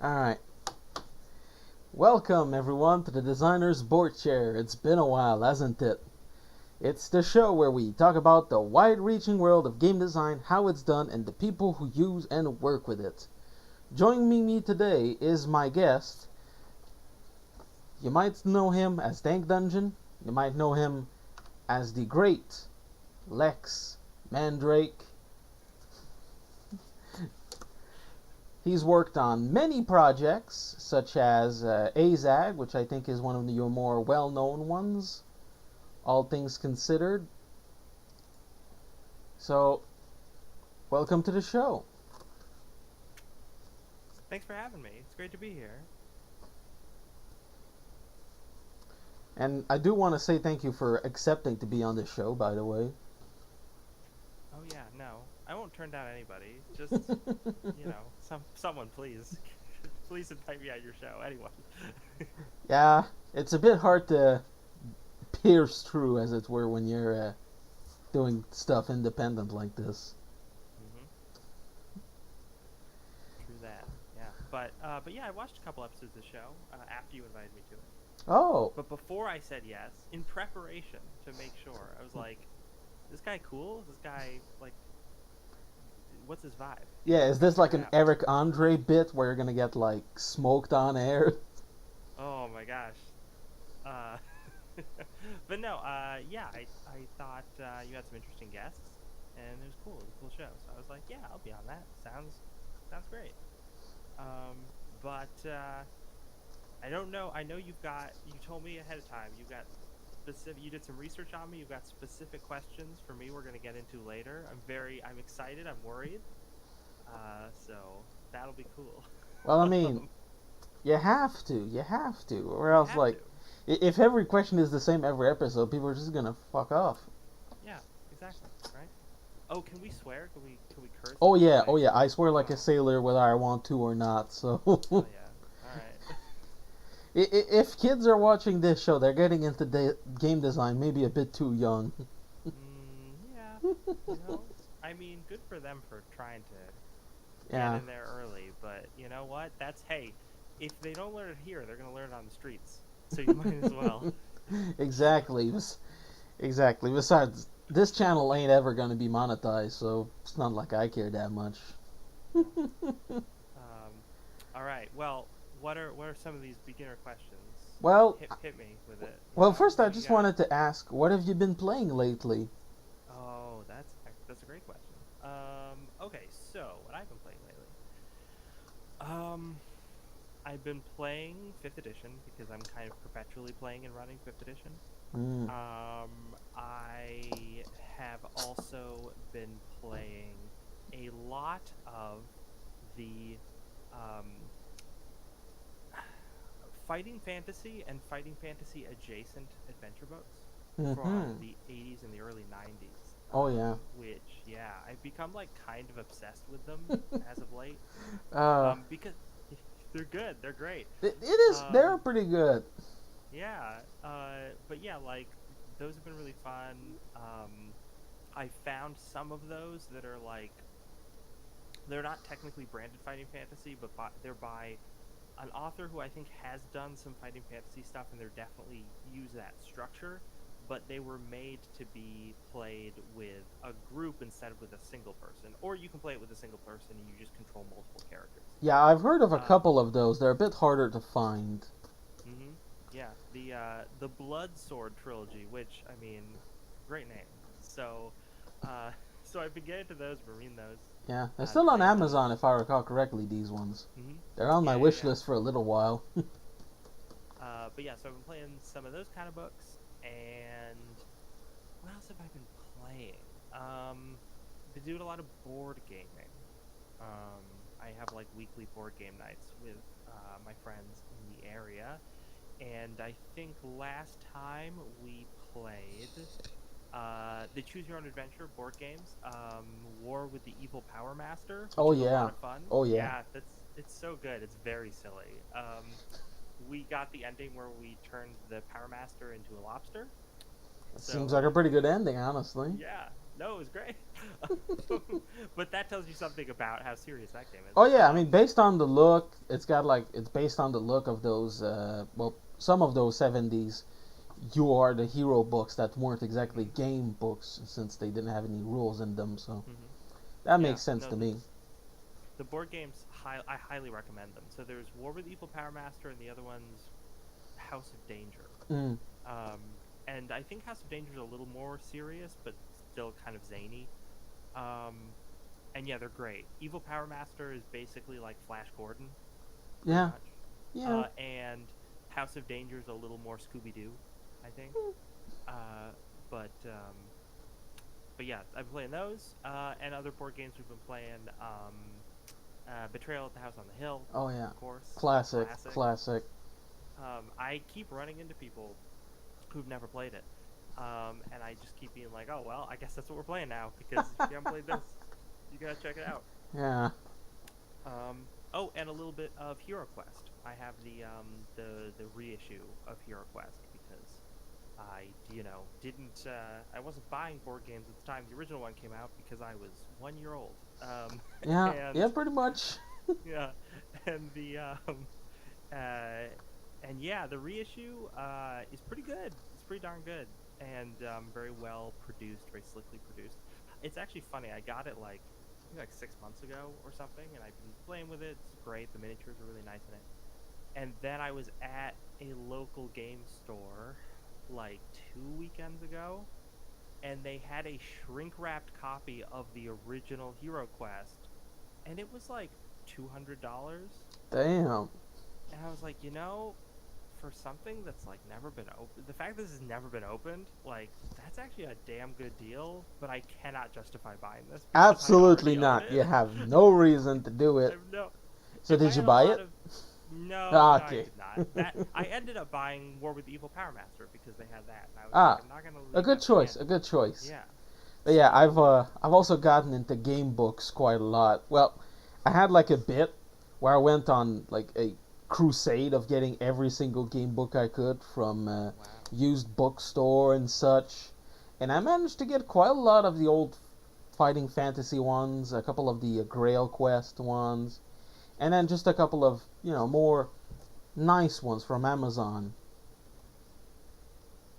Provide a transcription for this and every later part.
Alright. Welcome, everyone, to the Designer's Boardchair. It's been a while, hasn't it? It's the show where we talk about the wide-reaching world of game design, how it's done, and the people who use and work with it. Joining me today is my guest. You might know him as Dank. You might know him as the great Lex Mandrake. He's worked on many projects, such as AZAG, which I think is one of your more well-known ones, all things considered. So, welcome to the show. Thanks for having me. It's great to be here. And I do want to say thank you for accepting to be on this show, by the way. Oh yeah, no, I won't turn down anybody. Just someone please, please invite me on your show. Anyone. Yeah, it's a bit hard to pierce through, as it were, when you're doing stuff independent like this. Mm-hmm. True that. Yeah, but yeah, I watched a couple episodes of the show after you invited me to it. Oh, But before I said yes, in preparation to make sure, I was like, "This guy cool? Is this guy like, what's his vibe?" yeah, is this like Figure it an out. Eric Andre bit where you're gonna get, like, smoked on air? Oh my gosh. Uh, but no, yeah, I thought you had some interesting guests, and it was cool. It was a cool show. So I was like, yeah, I'll be on that. Sounds great. But I don't know. I know you've got. You told me ahead of time. You got specific. You did some research on me. You've got specific questions for me. We're gonna get into later. I'm excited. I'm worried. So that'll be cool. Well, I mean, you have to, or You else, have like, to. if every question is the same every episode, people are just gonna fuck off. Yeah, exactly. Right. Oh, can we swear? Can we curse Oh in this? yeah, oh Like, yeah, I swear like a oh, sailor whether I want to or not. So, hell yeah. All right. if kids are watching this show, they're getting into game design maybe a bit too young. Yeah. You know, I mean, good for them for trying to get Yeah, in there early, but you know what? That's hey, if they don't learn it here, they're gonna learn it on the streets. So you might as well. exactly, exactly. Besides, this channel ain't ever gonna be monetized, so it's not like I care that much. Yeah. All right. Well, what are some of these beginner questions? Well, Hit me with it. well, first I What do you just got? wanted to ask, what have you been playing lately? Oh, that's a great question. Okay, so what I've been playing lately. Um, I've been playing fifth edition because I'm kind of perpetually playing and running fifth edition. Mm. I have also been playing a lot of the um, fighting fantasy and fighting fantasy adjacent adventure books from Mm-hmm. the 80s and the early 90s. Oh yeah. Which, yeah, I've become like kind of obsessed with them as of late. Uh, Because they're good, they're great. it is. They're Um, pretty good. yeah, but yeah, like those have been really fun. I found some of those that are like they're not technically branded fighting fantasy, but they're by an author who I think has done some fighting fantasy stuff, and they're definitely use that structure. But they were made to be played with a group instead of with a single person, or you can play it with a single person and you just control multiple characters. Yeah, I've heard of a Um, couple of those. They're a bit harder to find. yeah, the Blood Sword trilogy, which I mean, great name. So, uh, so I've been getting to those, been reading those, Yeah, they're still on playing those. Amazon if I recall correctly. These ones. hmm They're on my Yeah, yeah, wish yeah. list for a little while. But yeah, so I've been playing some of those kind of books, and what else have I been playing? Been doing a lot of board gaming. Um, I have like weekly board game nights with my friends in the area, and I think last time we played the Choose Your Own Adventure board games, War with the Evil Power Master, which Oh is a lot yeah. of fun. Oh yeah. Yeah, it's so good. It's very silly. We got the ending where we turned the Power Master into a lobster. That seems like a So pretty good ending, honestly. yeah, No, it was great. But that tells you something about how serious that game is. Oh yeah, I mean, based on the look, it's based on the look of those. Well, some of those '70s You Are the Hero books that weren't exactly Mm-hmm. game books since they didn't have any rules in them. So Mm-hmm. that Yeah, makes sense no, to me. the board games, I highly recommend them. So there's War with Evil Power Master, and the other one's House of Danger. Mm. And I think House of Danger is a little more serious, but still kind of zany. Um, and yeah, they're great. Evil Power Master is basically like Flash Gordon, pretty Yeah, much. yeah. And House of Danger is a little more Scooby Doo, I think. Uh, but but yeah, I've been playing those and other board games we've been playing. Betrayal at the House on the Hill, Oh yeah, of course, classic, classic. classic. I keep running into people who've never played it, and I just keep being like, "Oh well, I guess that's what we're playing now because if you haven't played this, you gotta check it out." Yeah. Oh, and a little bit of Hero Quest. I have the reissue of Hero Quest because I didn't I wasn't buying board games at the time the original one came out because I was 1 year old. Yeah, And yeah, pretty much. yeah, and uh, and yeah, the reissue is pretty good. It's pretty darn good and very well produced, very slickly produced. It's actually funny. I got it I think like 6 months ago or something, and I've been playing with it. It's great. The miniatures are really nice in it. And then I was at a local game store like 2 weekends ago, and they had a shrink wrapped copy of the original Hero Quest, and it was like $200. Damn. And I was like, for something that's like never been opened, the fact that this has never been opened, like that's actually a damn good deal. But I cannot justify buying this because I Absolutely already own not. it. You have no reason to do I it. have no. So If I did you had a buy lot it? of no, Ah, no, I okay. did not. That I ended up buying War with the Evil Power Master because they had that, and I was like, Ah, I'm not gonna a leave good that to the choice. end. A good choice. Yeah. But yeah, So, I've also gotten into game books quite a lot. Well, I had like a bit where I went on like a crusade of getting every single game book I could from wow. used bookstore and such, and I managed to get quite a lot of the old fighting fantasy ones, a couple of the Grail Quest ones, and then just a couple of more nice ones from Amazon.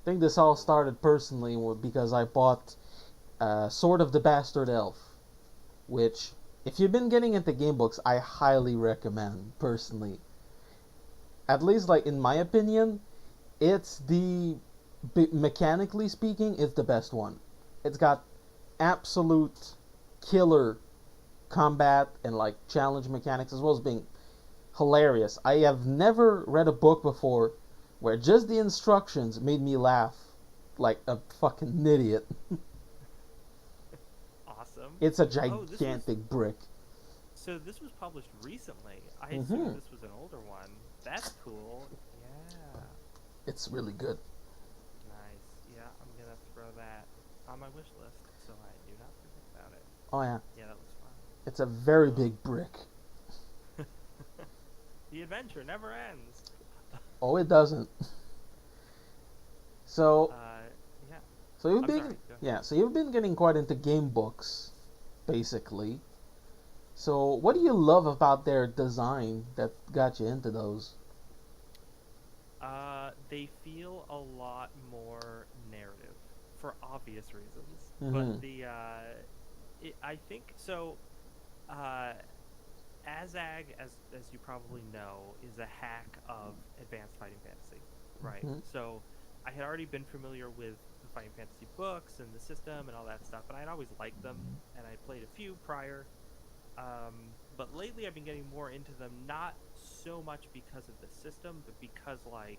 I think this all Cool. started personally because I bought Sword of the Bastard Elf, which, if you've been getting into game books, I highly recommend personally. At least, like in my opinion, it's mechanically speaking, it's the best one. It's got absolute killer combat and like challenge mechanics as well as being hilarious. I have never read a book before where just the instructions made me laugh like a fucking idiot. Awesome. It's a Oh, gigantic brick. this was published recently. I assumed Hmm. this was an older one. That's cool. Yeah. It's really good. Nice. Yeah, I'm gonna throw that on my wish list so I do not forget about it. Oh yeah, Yeah, that looks it's a very fun. big brick. The adventure never ends. Oh, it doesn't. So, Uh, yeah. so you've I'm been sorry. Go ahead. yeah, so you've been getting quite into game books, basically. So, what do you love about their design that got you into those? They feel a lot more narrative for obvious reasons, but Mm-hmm. I think so. Uh, Azag, as you probably know, is a hack of advanced fighting fantasy, right? Mm-hmm. So I had already been familiar with the fighting fantasy books and the system and all that stuff, and I'd always liked them, and I played a few prior. But lately, I've been getting more into them, not so much because of the system, but because like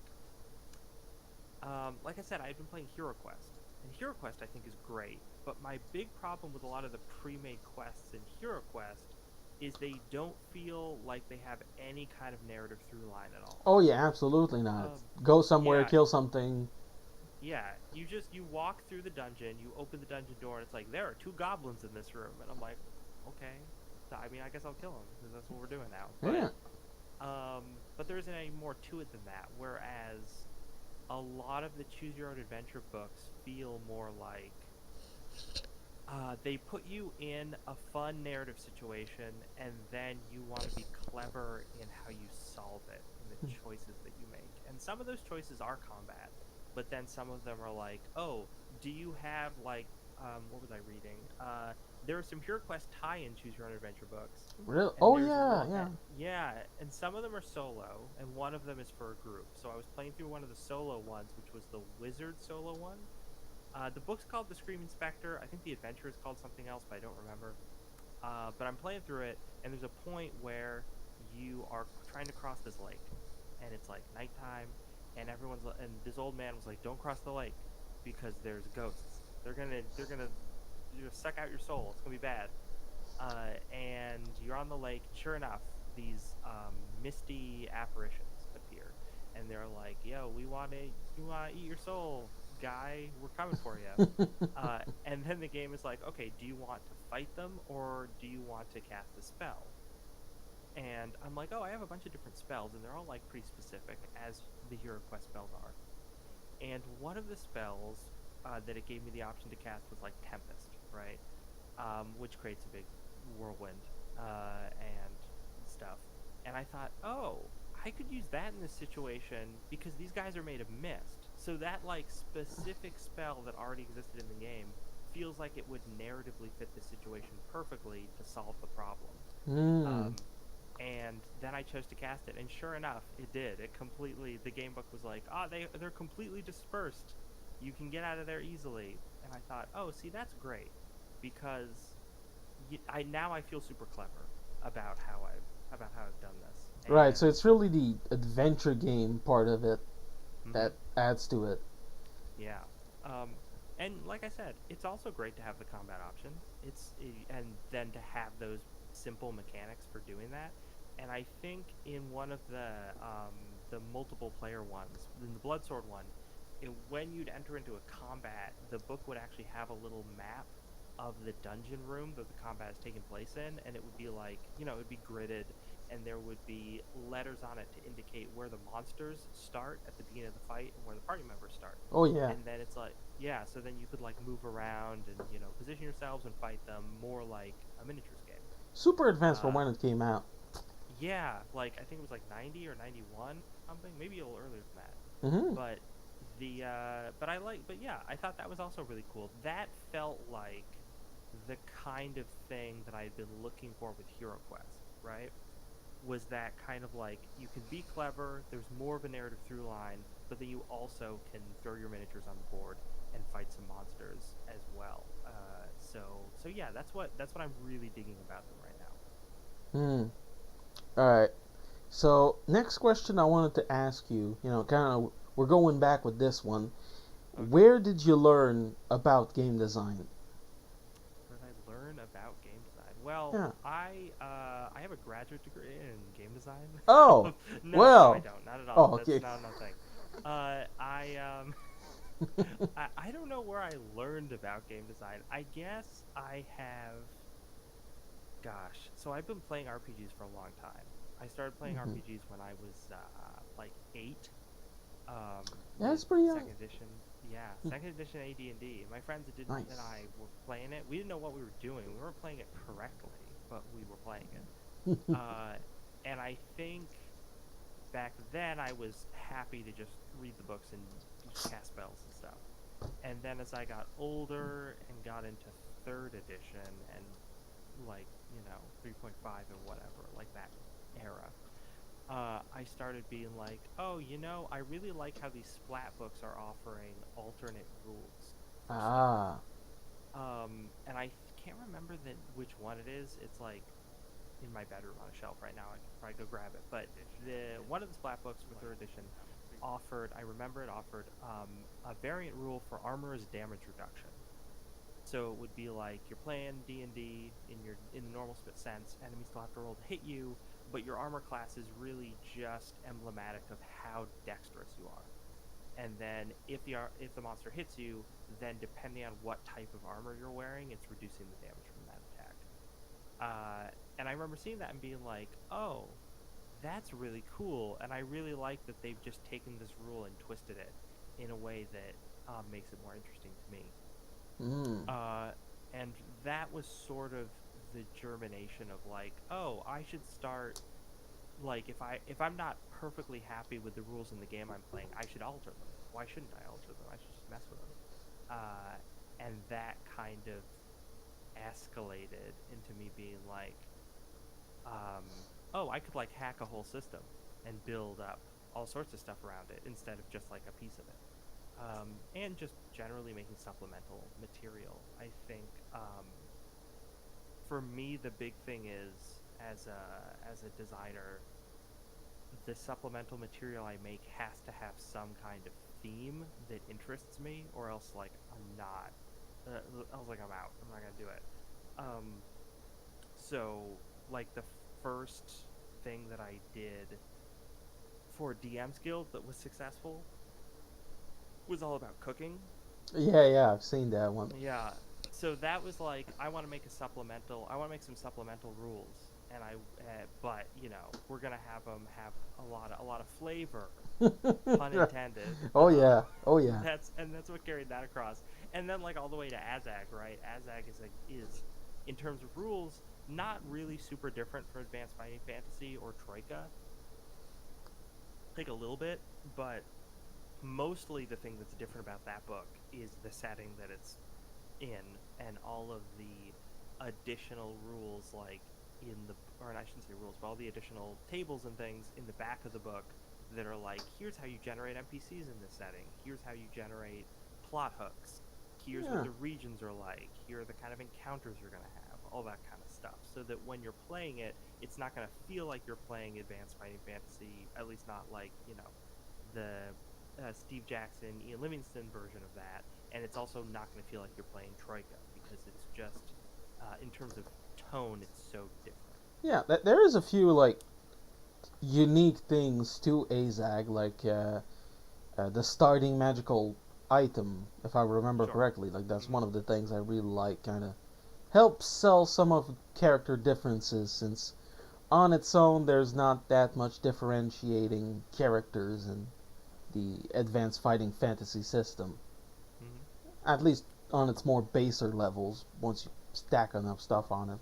I said, I've been playing Hero Quest, and Hero Quest I think is great. But my big problem with a lot of the pre-made quests in Hero Quest is they don't feel like they have any kind of narrative through line at all. Oh yeah, absolutely not. Um, Go somewhere, yeah, kill something. yeah. You walk through the dungeon, you open the dungeon door, and it's like there are two goblins in this room, and I'm like, okay. I mean, I guess I'll kill them because that's what we're doing now. Yeah. But there isn't any more to it than that. Whereas a lot of the choose your own adventure books feel more like They put you in a fun narrative situation, and then you want to be clever in how you solve it, in the choices that you make. And some of those choices are combat, but then some of them are like, oh, do you have like, what was I reading? There are some HeroQuest tie-in Choose Your Own Adventure books, Really? and Oh there's yeah, one, yeah. yeah, and some of them are solo, and one of them is for a group. So I was playing through one of the solo ones, which was the Wizard solo one. The book's called The Screaming Spectre. I think the adventure is called something else, but I don't remember. But I'm playing through it, and there's a point where you are trying to cross this lake, and it's like nighttime, and and this old man was like, "Don't cross the lake because there's ghosts. They're gonna suck out your soul. It's gonna be bad." And you're on the lake. Sure enough, these misty apparitions appear, and they're like, "Yo, you want to eat your soul, guy? We're coming for you." And then the game is like, "Okay, do you want to fight them or do you want to cast a spell?" And I'm like, "Oh, I have a bunch of different spells, and they're all like pretty specific, as the Hero Quest spells are." And one of the spells that it gave me the option to cast was like Tempest, right? Which creates a big whirlwind and stuff. And I thought, oh, I could use that in this situation because these guys are made of mist. So that like specific spell that already existed in the game feels like it would narratively fit the situation perfectly to solve the problem. Hmm. And then I chose to cast it, and sure enough, it did. It completely. The game book was like, they're completely dispersed. You can get out of there easily. And I thought, oh, see, that's great, because I feel super clever about how I've done this. Right. So And it's really the adventure game part of it mhm, that adds to it. yeah, and like I said, it's also great to have the combat option. And then to have those simple mechanics for doing that. And I think in one of the multiple player ones, in the Bloodsword one, when you'd enter into a combat, the book would actually have a little map of the dungeon room that the combat is taking place in, and it would be like, it would be gridded, and there would be letters on it to indicate where the monsters start at the beginning of the fight and where the party members start. Oh yeah. And then it's like, yeah, so then you could like move around and position yourselves and fight them more like a miniatures game. Super advanced for uh when it came out. yeah, like I think it was like 90 or 91 something, maybe a little earlier than that. Mm-hmm. But but yeah, I thought that was also really cool. That felt like the kind of thing that I'd been looking for with Hero Quest, right? Was that kind of like, you can be clever, there's more of a narrative through line, but then you also can throw your miniatures on the board and fight some monsters as well. So yeah, that's what I'm really digging about them right now. Hmm. All right. So next question I wanted to ask you, kind of we're going back with this one. Okay. Where did you learn about game design? Where did I learn about game design? Well, Yeah. I have a graduate degree in game design. Oh, No, I well. don't. Not at all. Oh, That's okay. not another thing. I I don't know where I learned about game design. I guess I have. Gosh, so I've been playing RPGs for a long time. I started playing Mhm. RPGs when I was like 8, Yeah, with that's pretty young. second edition. Yeah, second edition AD&D. My friends and Nice. I were playing it. We didn't know what we were doing. We weren't playing it correctly, but we were playing it. Uh, and I think back then I was happy to just read the books and cast spells and stuff. And then as I got older and got into third edition and like 3.5 and whatever, like that era, I started being like, oh, I really like how these splat books are offering alternate rules for stuff. Ah. And I can't remember which one it is. It's like in my bedroom on a shelf right now. I could probably go grab it. But the one of the splat books for third edition offered, I remember it offered a variant rule for armorer's damage reduction. So it would be like you're playing D&D in the normal sense. Enemies still have to roll to hit you, but your armor class is really just emblematic of how dexterous you are. And then if the monster hits you, then depending on what type of armor you're wearing, it's reducing the damage from that attack. And I remember seeing that and being like, oh, that's really cool. And I really like that they've just taken this rule and twisted it in a way that makes it more interesting to me. Mm. Uh, and that was sort of the germination of like, oh, I should start, like, if I'm not perfectly happy with the rules in the game I'm playing, I should alter them. Why shouldn't I alter them? I should just mess with them. And that kind of escalated into me being like, um, oh, I could like hack a whole system and build up all sorts of stuff around it instead of just like a piece of it. And just generally making supplemental material. I think for me the big thing is, as a designer, the supplemental material I make has to have some kind of theme that interests me, or else like I'm not. I was like, I'm out. I'm not gonna do it. Um, so like the first thing that I did for DM's Guild that was successful was all about cooking. Yeah, yeah, I've seen that one. Yeah. So that was like, I want to make a supplemental. I want to make some supplemental rules, and but we're gonna have them have a lot of flavor, pun intended. Oh yeah, oh yeah. That's what carried that across. And then like all the way to Azag, right? Azag is in terms of rules not really super different from Advanced Fighting Fantasy or Troika. Like a little bit, but mostly the thing that's different about that book is the setting that it's in, and all of the additional rules, like in the, or I shouldn't say rules, but all the additional tables and things in the back of the book that are like, here's how you generate NPCs in this setting, here's how you generate plot hooks, here's what Yeah. the regions are like, here are the kind of encounters you're going to have, all that kind of stuff, so that when you're playing it, it's not going to feel like you're playing Advanced Fighting Fantasy, at least not like, the Steve Jackson, Ian Livingston version of that, and it's also not going to feel like you're playing Troika, because it's just, in terms of tone, it's so different. Yeah, there is a few like unique things to Azag, like the starting magical item, if I remember Sure. correctly. Like that's Mm-hmm. one of the things I really like. Kind of helps sell some of character differences, since on its own there's not that much differentiating characters in the advanced fighting fantasy system. Mm-hmm. At least on its more baser levels. Once you stack enough stuff on it,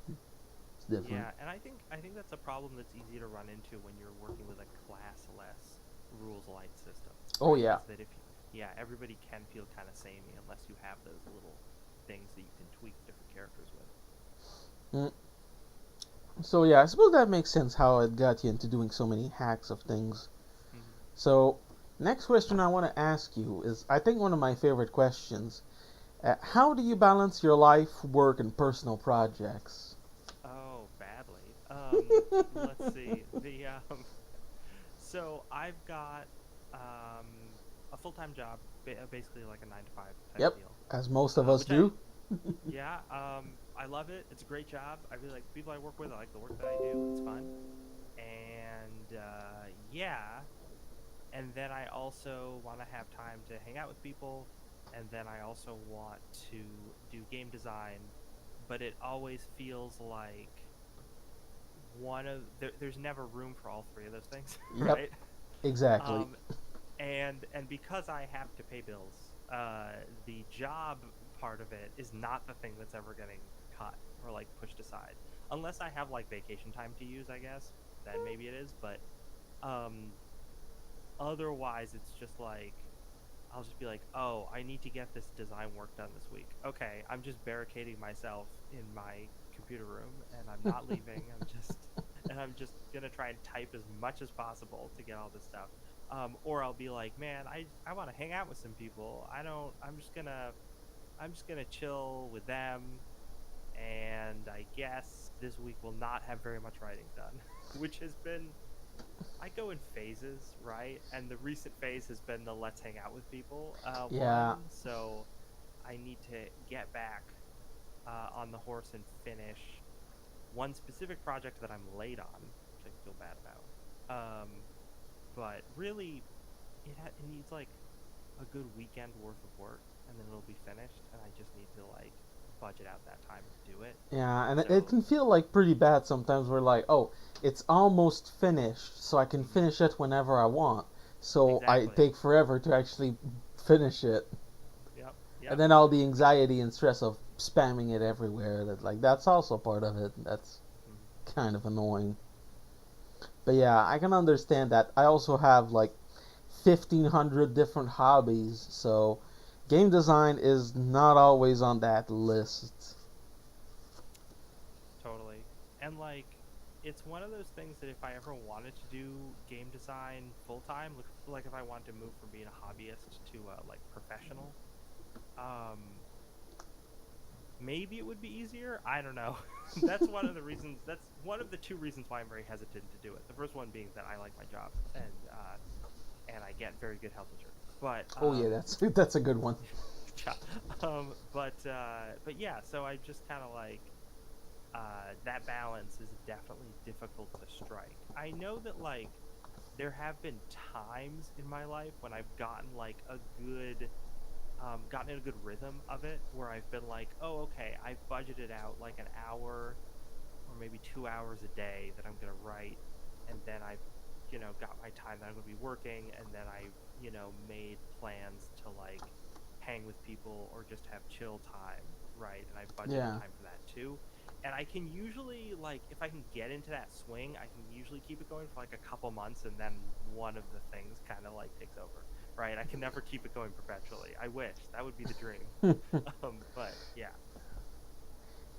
it's different. Yeah, and I think that's a problem that's easy to run into when you're working with a classless rules light system, Oh right? yeah. Is that if yeah, everybody can feel kind of samey unless you have those little things that you can tweak different characters with. Mm. So yeah, I suppose that makes sense how it got you into doing so many hacks of things. Mm-hmm. So, next question I want to ask you is, I think, one of my favorite questions. How do you balance your life, work, and personal projects? Oh, badly. Let's see. So I've got um a full-time job, basically like a 9 to 5 type Yep, deal. as most of us Which I do. Yeah, I love it. It's a great job. I really like the people I work with. I like the work that I do. It's fun. And yeah, and then I also want to have time to hang out with people, and then I also want to do game design, but it always feels like there's never room for all three of those things, Yep, right? exactly. Um, and because I have to pay bills, the job part of it is not the thing that's ever getting cut or like pushed aside, unless I have like vacation time to use, I guess. Then maybe it is, but um, otherwise it's just like, I'll just be like, oh, I need to get this design work done this week. Okay, I'm just barricading myself in my computer room, and I'm not leaving. I'm just gonna try and type as much as possible to get all this stuff. Or I'll be like, man, I want to hang out with some people. I don't. I'm just gonna chill with them, and I guess this week will not have very much writing done, which has been, I go in phases, right? And the recent phase has been the let's hang out with people Yeah. one. So I need to get back on the horse and finish one specific project that I'm late on, which I feel bad about. But really, it needs like a good weekend worth of work, and then it'll be finished. And I just need to like budget out that time to do it. Yeah, and it So can feel like pretty bad sometimes. We're like, oh, it's almost finished, so I can mhm, finish it whenever I want. So I exactly. take forever to actually finish it. Yep. And Yep. then all the anxiety and stress of spamming it everywhere. That's also part of it. That's Mhm. kind of annoying. But yeah, I can understand that. I also have like 1,500 different hobbies, so game design is not always on that list. Totally. And like, it's one of those things that if I ever wanted to do game design full time, like if I wanted to move from being a hobbyist to like professional, um, maybe it would be easier. I don't know. That's one of the reasons. That's one of the two reasons why I'm very hesitant to do it. The first one being that I like my job and I get very good health insurance. But Oh yeah, that's a good one. yeah, but yeah. So I just kind of like that balance is definitely difficult to strike. I know that like there have been times in my life when I've gotten in a good rhythm of it where I've been like, oh, okay, I've budgeted out like an hour or maybe 2 hours a day that I'm gonna write, and then I've got my time that I'm gonna be working, and then I've made plans to like hang with people or just have chill time, right? And I've budgeted Yeah. time for that too. And I can usually like if I can get into that swing, I can usually keep it going for like a couple months, and then one of the things kind of like takes over, right? I can never keep it going perpetually. I wish that would be the dream. But yeah,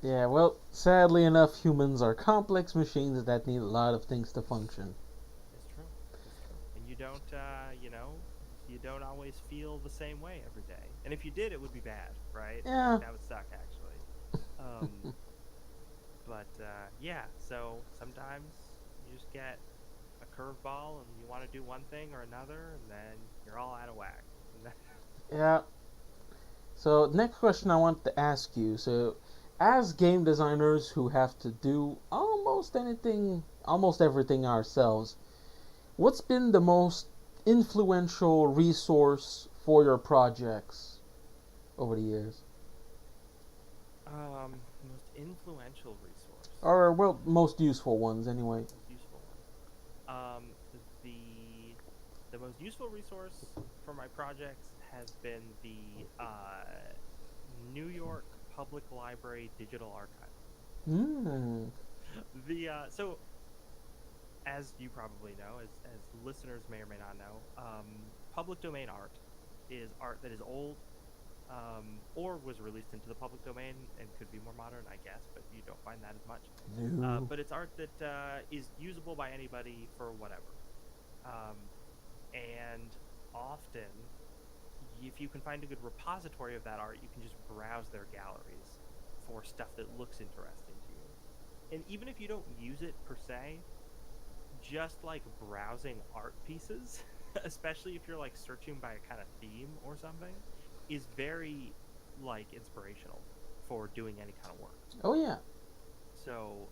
Yeah, well, sadly enough, humans are complex machines that need a lot of things to function. it's true. It's true. And you don't always feel the same way every day. And if you did, it would be bad, right? Like Yeah. that would suck actually. Um, but yeah, so sometimes you just get a curveball and you want to do one thing or another, and then you're all out of whack. And Yeah. So, next question I want to ask you. So, as game designers who have to do almost anything, almost everything ourselves, what's been the most influential resource for your projects over the years? most influential resource, Or, well, most useful ones, anyway. most useful one. Um, the the most useful resource for my projects has been the New York Public Library Digital Archive. Hmm. The so as you probably know, as listeners may or may not know, public domain art is art that is old, or was released into the public domain and could be more modern, I guess, but you don't find that as much. No. But it's art that is usable by anybody for whatever. Um, and often, if you can find a good repository of that art, you can just browse their galleries for stuff that looks interesting to you. And even if you don't use it per se, just like browsing art pieces, especially if you're like searching by a kind of theme or something, is very like inspirational for doing any kind of work. Oh, yeah. So,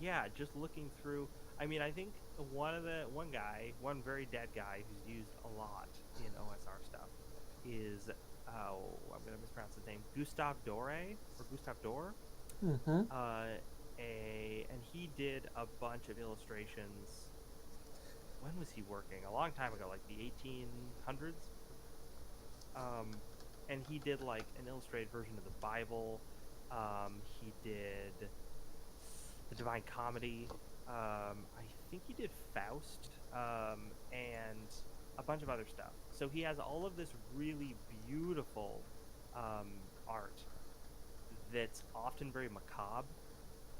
yeah, just looking through. I mean, I think one very dead guy who's used a lot in OSR stuff is, I'm gonna mispronounce his name, Gustave Doré or Gustave Dore. Mm-hmm. Uh, and he did a bunch of illustrations. When was he working? A long time ago, like the 1800s. Um, and he did like an illustrated version of the Bible. He did the Divine Comedy. I think he did Faust, and a bunch of other stuff. So he has all of this really beautiful art that's often very macabre,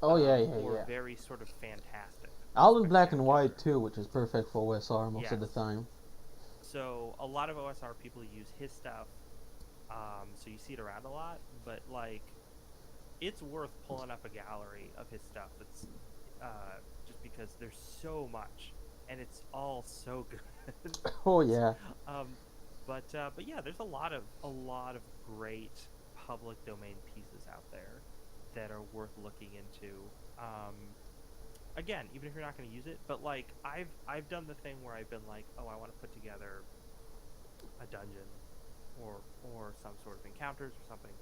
Oh, yeah, yeah, or yeah. very sort of fantastic or All in black and white, spectacular. too, which is perfect for OSR most of the Yes. time. So a lot of OSR people use his stuff. So you see it around a lot, but like it's worth pulling up a gallery of his stuff. That's just because there's so much, and it's all so good. Oh, yeah. um, but yeah, there's a lot of great public domain pieces out there that are worth looking into. Again, even if you're not going to use it, but like I've done the thing where I've been like, oh, I want to put together a dungeon or some sort of encounters or something,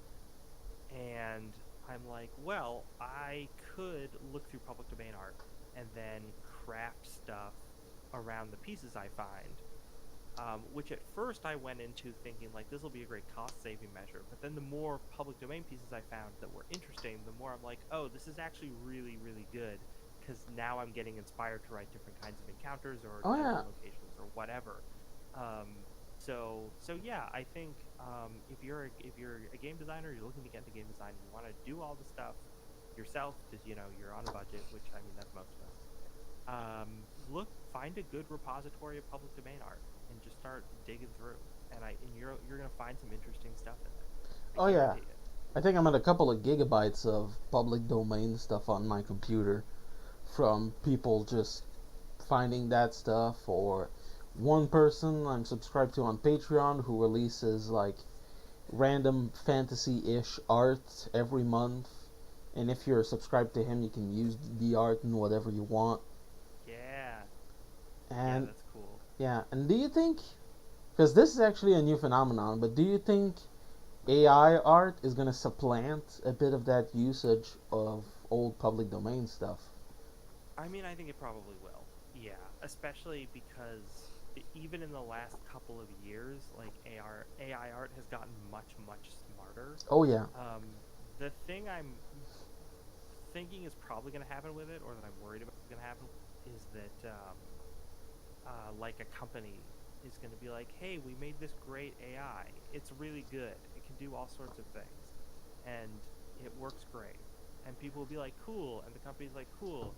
and I'm like, well, I could look through public domain art and then craft stuff around the pieces I find, which at first I went into thinking like this will be a great cost-saving measure. But then the more public domain pieces I found that were interesting, the more I'm like, oh, this is actually really, really good because now I'm getting inspired to write different kinds of encounters or Oh yeah. dungeon locations or whatever. So yeah, I think if you're a game designer, you're looking to get into game design, you want to do all the stuff yourself because you're on a budget, which I mean that's most of us. Find a good repository of public domain art and just start digging through. And you're gonna find some interesting stuff in there. I Oh yeah. guarantee it. I think I'm at a couple of gigabytes of public domain stuff on my computer from people just finding that stuff, or one person I'm subscribed to on Patreon who releases like random fantasy-ish art every month. And if you're subscribed to him, you can use the art in whatever you want. Yeah, yeah, And that's cool. yeah, and do you think, because this is actually a new phenomenon, but do you think AI art is going to supplant a bit of that usage of old public domain stuff? I mean, I think it probably will. Yeah, especially because even in the last couple of years, like AI art has gotten much, much smarter. Oh yeah. The thing I'm thinking is probably going to happen with it, or that I'm worried about is going to happen, is that like a company is going to be like, hey, we made this great AI. It's really good. It can do all sorts of things. And it works great. And people will be like, cool. And the company's like, cool.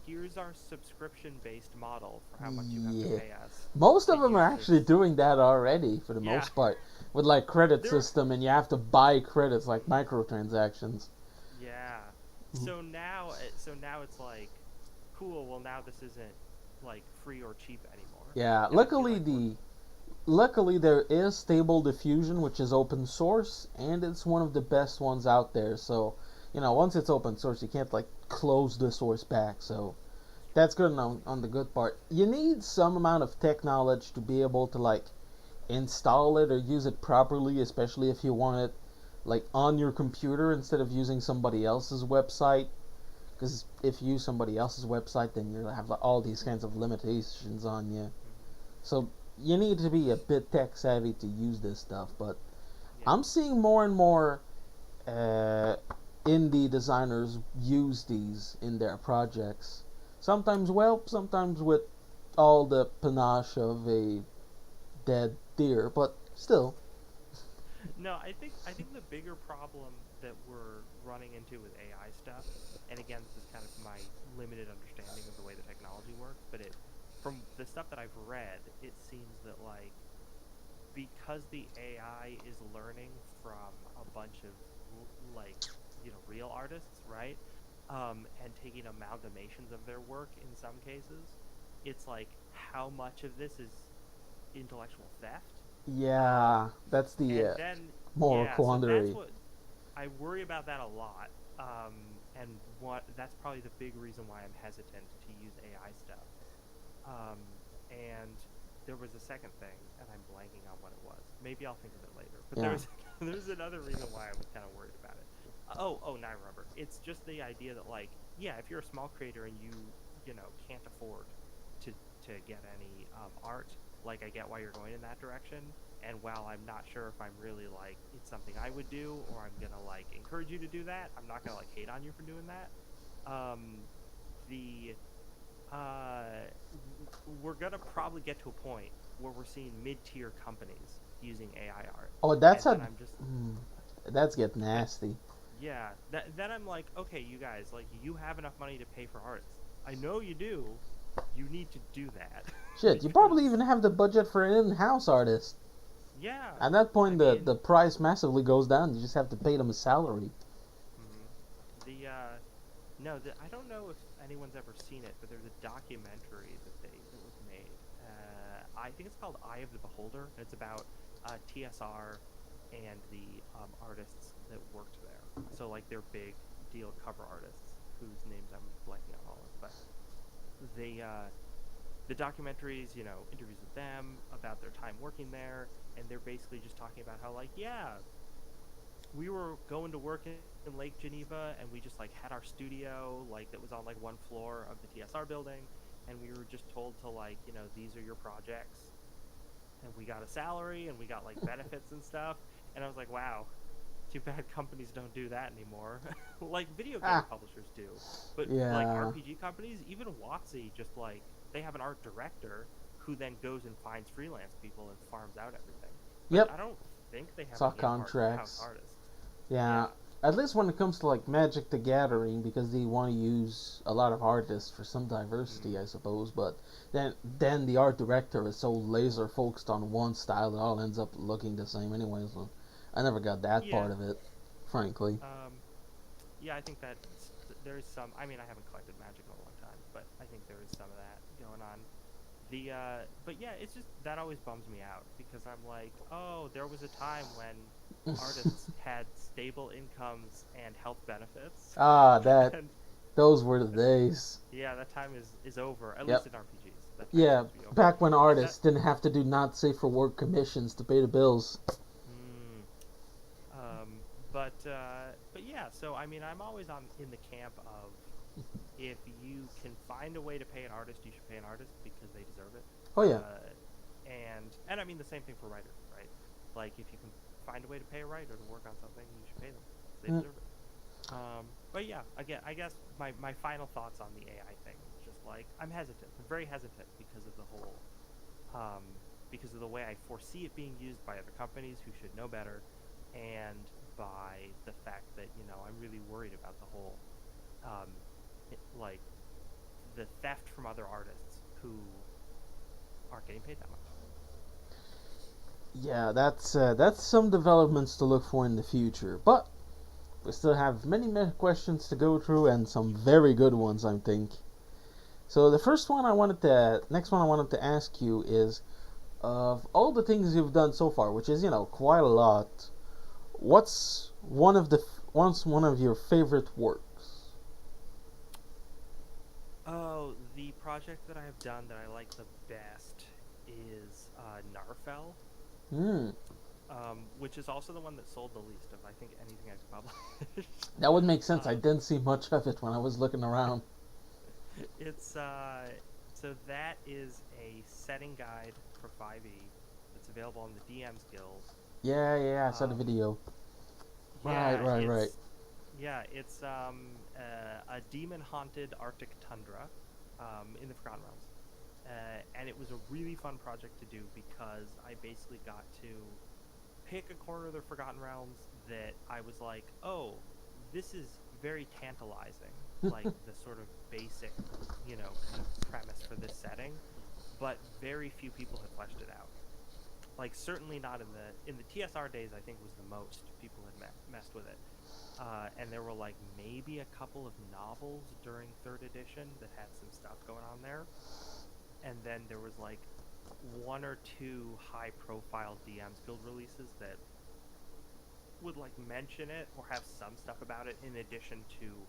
Here's our subscription based model for how much you have to Yeah. pay us Most to of them are use actually this. doing that already for the Yeah. most part with like credit There system, and you have to buy credits like microtransactions. Yeah. Mhm. So now it's like, cool, well now this isn't like free or cheap anymore. Yeah, And I feel like we're luckily there is Stable Diffusion, which is open source, and it's one of the best ones out there. So, once it's open source, you can't like close the source back. So that's good on the good part. You need some amount of tech knowledge to be able to like install it or use it properly, especially if you want it like on your computer instead of using somebody else's website. Because if you use somebody else's website, then you'll have like, all these kinds of limitations on you. Mhm. So you need to be a bit tech savvy to use this stuff. But Yeah. I'm seeing more and more uh, indie designers use these in their projects. Sometimes well, sometimes with all the panache of a dead deer, but still. No, I think the bigger problem that we're running into with AI stuff, and again, this is kind of my limited understanding of the way the technology works, but it from the stuff that I've read, it seems that like because the AI is learning from a bunch of like real artists, right? And taking amalgamations of their work in some cases, it's like how much of this is intellectual theft. Yeah, Um, that's the and then moral yeah, so that's quandary. what I worry about that a lot. And what that's probably the big reason why I'm hesitant to use AI stuff. Um, and there was a second thing, and I'm blanking on what it was. Maybe I'll think of it later. But Yeah. there's there's another reason why I was kind of worried about it. Oh, now I remember. It's just the idea that like, yeah, if you're a small creator and you can't afford to get any art, like I get why you're going in that direction. And while I'm not sure if I'm really like it's something I would do or I'm gonna like encourage you to do that, I'm not gonna like hate on you for doing that. Um, the we're gonna probably get to a point where we're seeing mid-tier companies using AI art, Oh, that's and then a. I'm just Mm, that's get that nasty. yeah. Then I'm like, okay, you guys, like you have enough money to pay for artists. I know you do. You need to do that Shit, you probably because even have the budget for an in-house artist. yeah, At that I point, the mean, price massively goes down. You just have to pay them a salary. mhm. the no, I don't know if anyone's ever seen it, but there's a documentary that was made. I think it's called Eye of the Beholder, and it's about TSR and the artists that worked there. So like they're big deal cover artists whose names I'm blanking on all of, but they the documentaries, interviews with them about their time working there, and they're basically just talking about how like, yeah, we were going to work in Lake Geneva, and we just like had our studio like that was on like one floor of the TSR building, and we were just told to like, these are your projects, and we got a salary and we got like benefits and stuff. And I was like, wow, too bad companies don't do that anymore. Like video game Ah, publishers do, but like yeah. RPG companies, even WotC, just like they have an art director who then goes and finds freelance people and farms out everything. But Yep. I don't think they have Saw any in-house contracts. artists. Yeah. Yeah. At least when it comes to like Magic the Gathering, because they want to use a lot of artists for some Mm. diversity, I suppose. But then the art director is so laser focused on one style that all ends up looking the same anyway. So I never got that Yeah. part of it, frankly. Yeah, I think that there is some. I mean, I haven't collected Magic in a long time, but I think there is some of that going on. But yeah, it's just that always bums me out because I'm like, oh, there was a time when artists had stable incomes and health benefits, Ah, that and those were the uh, days. yeah, that time is over. At least Yep. in RPGs, that time Yeah, seems to be over. back when And that, artists didn't have to do not safe for work commissions to pay the bills. mm, um, but yeah. So I mean, I'm always on in the camp of if you can find a way to pay an artist, you should pay an artist because they deserve it. Oh yeah. And I mean the same thing for writers, right? Like if you can find a way to pay a writer to work on something, you should pay them because they Mm, deserve it. But yeah, again, I guess my final thoughts on the AI thing is just like I'm hesitant. I'm very hesitant because of the whole, um, because of the way I foresee it being used by other companies who should know better, and by the fact that I'm really worried about the whole, um, like the theft from other artists who aren't getting paid that much. yeah, that's some developments to look for in the future. But we still have many questions to go through and some very good ones, I think. So the next one I wanted to ask you is, of all the things you've done so far, which is quite a lot, what's one of your favorite works? Oh, the project that I have done that I like the best is Narfell, Hmm, which is also the one that sold the least of I think anything I've published. that would make sense. I um, didn't see much of it when I was looking around. it's so that is a setting guide for 5e that's available on the DM's Guild. Yeah, I saw the Um, video. Right, yeah, right, right. it's a demon haunted Arctic tundra in the Forgotten Realms. And it was a really fun project to do because I basically got to pick a corner of the Forgotten Realms that I was like, oh, this is very tantalizing, like the sort of basic, kind of premise for this setting, but very few people had fleshed it out. Like certainly not in the TSR days, I think was the most people had messed with it. And there were like maybe a couple of novels during third edition that had some stuff going on there, and then there was like one or two high profile DMs Guild releases that would like mention it or have some stuff about it in addition to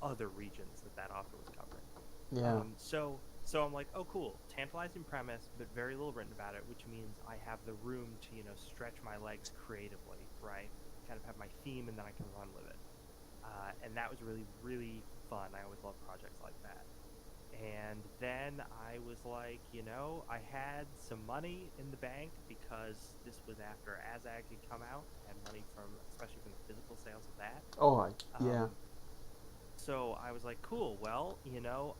other regions that author was covering. Yeah. So I'm like, oh cool, tantalizing premise, but very little written about it, which means I have the room to stretch my legs creatively, right? Kind of have my theme, and then I can run with it. And that was really really fun. I always love projects like that. And then I was like, I had some money in the bank because this was after Azag had come out. I had money especially from the physical sales of that. Oh, yeah. Um, so I was like, cool. Well,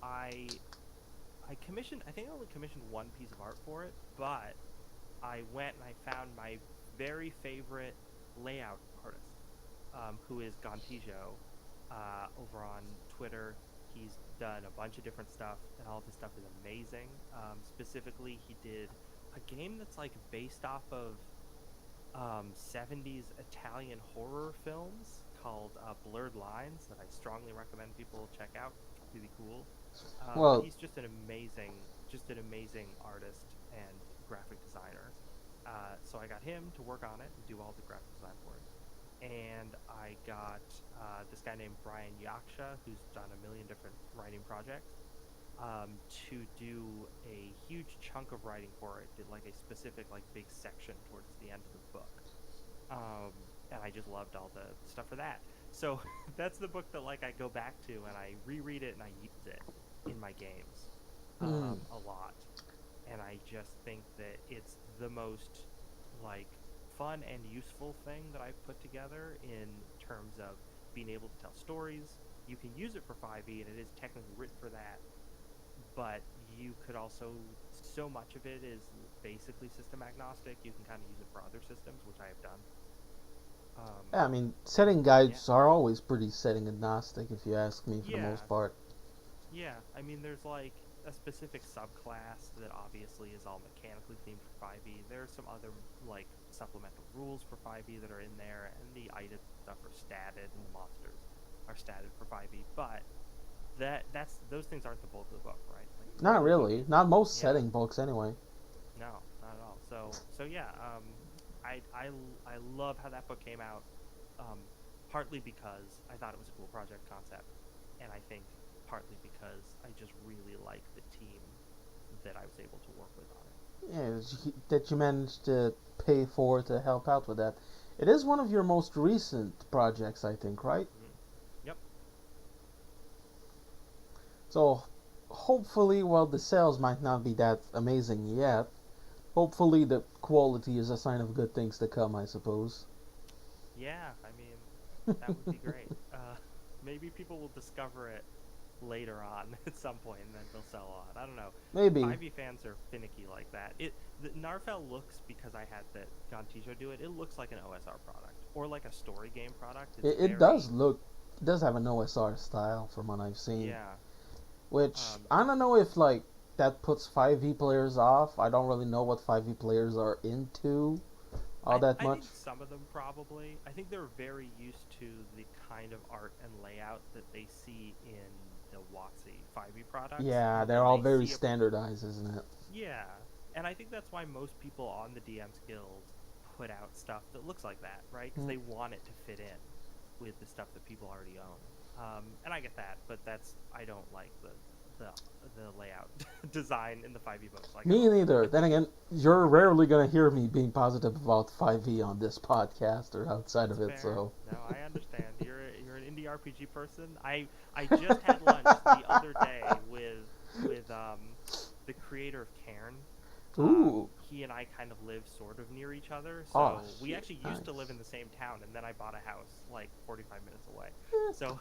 I commissioned. I think I only commissioned one piece of art for it, but I went and I found my very favorite layout artist, who is Gontijo, over on Twitter. He's done a bunch of different stuff, and all of his stuff is amazing. Specifically, he did a game that's like based off of 70s Italian horror films called Blurred Lines that I strongly recommend people check out. It's really cool. But Well, he's just an amazing artist and graphic designer. So I got him to work on it and do all the graphic design for it. And I got this guy named Brian Yaksha, who's done a million different writing projects, to do a huge chunk of writing for it. Did like a specific like big section towards the end of the book, um, and I just loved all the stuff for that. So that's the book that like I go back to and I reread it and I use it in my games hmm. a lot. and I just think that it's the most like fun and useful thing that I've put together in terms of being able to tell stories. You can use it for 5e, and it is technically written for that, but you could also, so much of it is basically system agnostic. You can kind of use it for other systems, which I have done. Yeah, I mean, And setting yeah, guides are always pretty setting agnostic, if you ask me, for the yeah, most part. yeah. I mean, there's like a specific subclass that obviously is all mechanically themed for 5e. There are some other like supplemental rules for 5e that are in there, and the item stuff are statted, and the monsters are statted for 5e. But that's those things aren't the bulk of the book, right? Like the bulk Not of the book really. is Not most yeah, setting books, anyway. no, not at all. So yeah, I love how that book came out. Um, Partly because I thought it was a cool project concept, and I think partly because I just really like the team that I was able to work with on it. Yeah, that you managed to pay for to help out with that. It is one of your most recent projects, I think, right? Mm-hmm. Yep. So, hopefully, while the sales might not be that amazing yet, hopefully the quality is a sign of good things to come, I suppose. Yeah, I mean, that would be great. Maybe people will discover it later on at some point, and then they'll sell on. I don't know. Maybe. 5e fans are finicky like that. The Narfel looks, because I had that Gontijo do it. It looks like an OSR product or like a story game product. It's It very does look, it does have an OSR style from what I've seen. yeah. Which, I don't know if, like, that puts 5e players off. I don't really know what 5e players are into all that I much. think some of them probably. I think they're very used to the kind of art and layout that they see in the WotC 5e products, Yeah, and they're then all they very see a standardized, isn't it? yeah. And I think that's why most people on the DMs Guild put out stuff that looks like that, right? Because Mm. they want it to fit in with the stuff that people already own. And I get that, but I don't like the the layout design in the 5e books like at Me all. neither. Then again, you're rarely gonna hear me being positive about 5e on this podcast or outside That's of it, fair. so. No, I understand. You're an indie RPG person. I just had lunch the other day with the creator of Cairn. Ooh. He and I kind of live sort of near each other, Oh, so we shit. actually used to live Nice. in the same town, and then I bought a house like 45 minutes away. Eh. So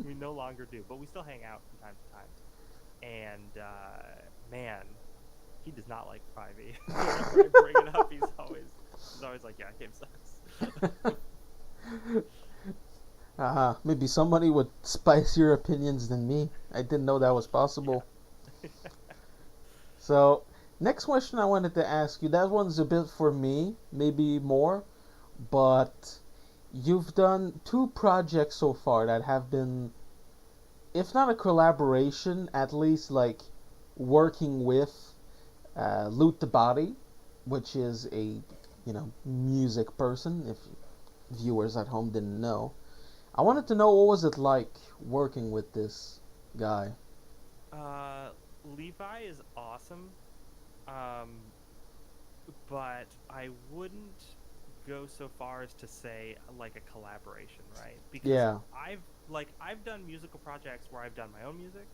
we no longer do, but we still hang out from time to time. And man, he does not like 5e. Whenever I bring it up, he's always like, "Yeah, game sucks." Maybe somebody with spicier opinions than me. I didn't know that was Yeah. possible. So, next question I wanted to ask you, that one's a bit for me, maybe more, but you've done two projects so far that have been, if not a collaboration, at least like working with Loot the Body, which is a, music person, if viewers at home didn't know. I wanted to know, what was it like working with this guy? Uh, Levi is awesome, um, but I wouldn't go so far as to say like a collaboration, right? Because Yeah. I've done musical projects where I've done my own music,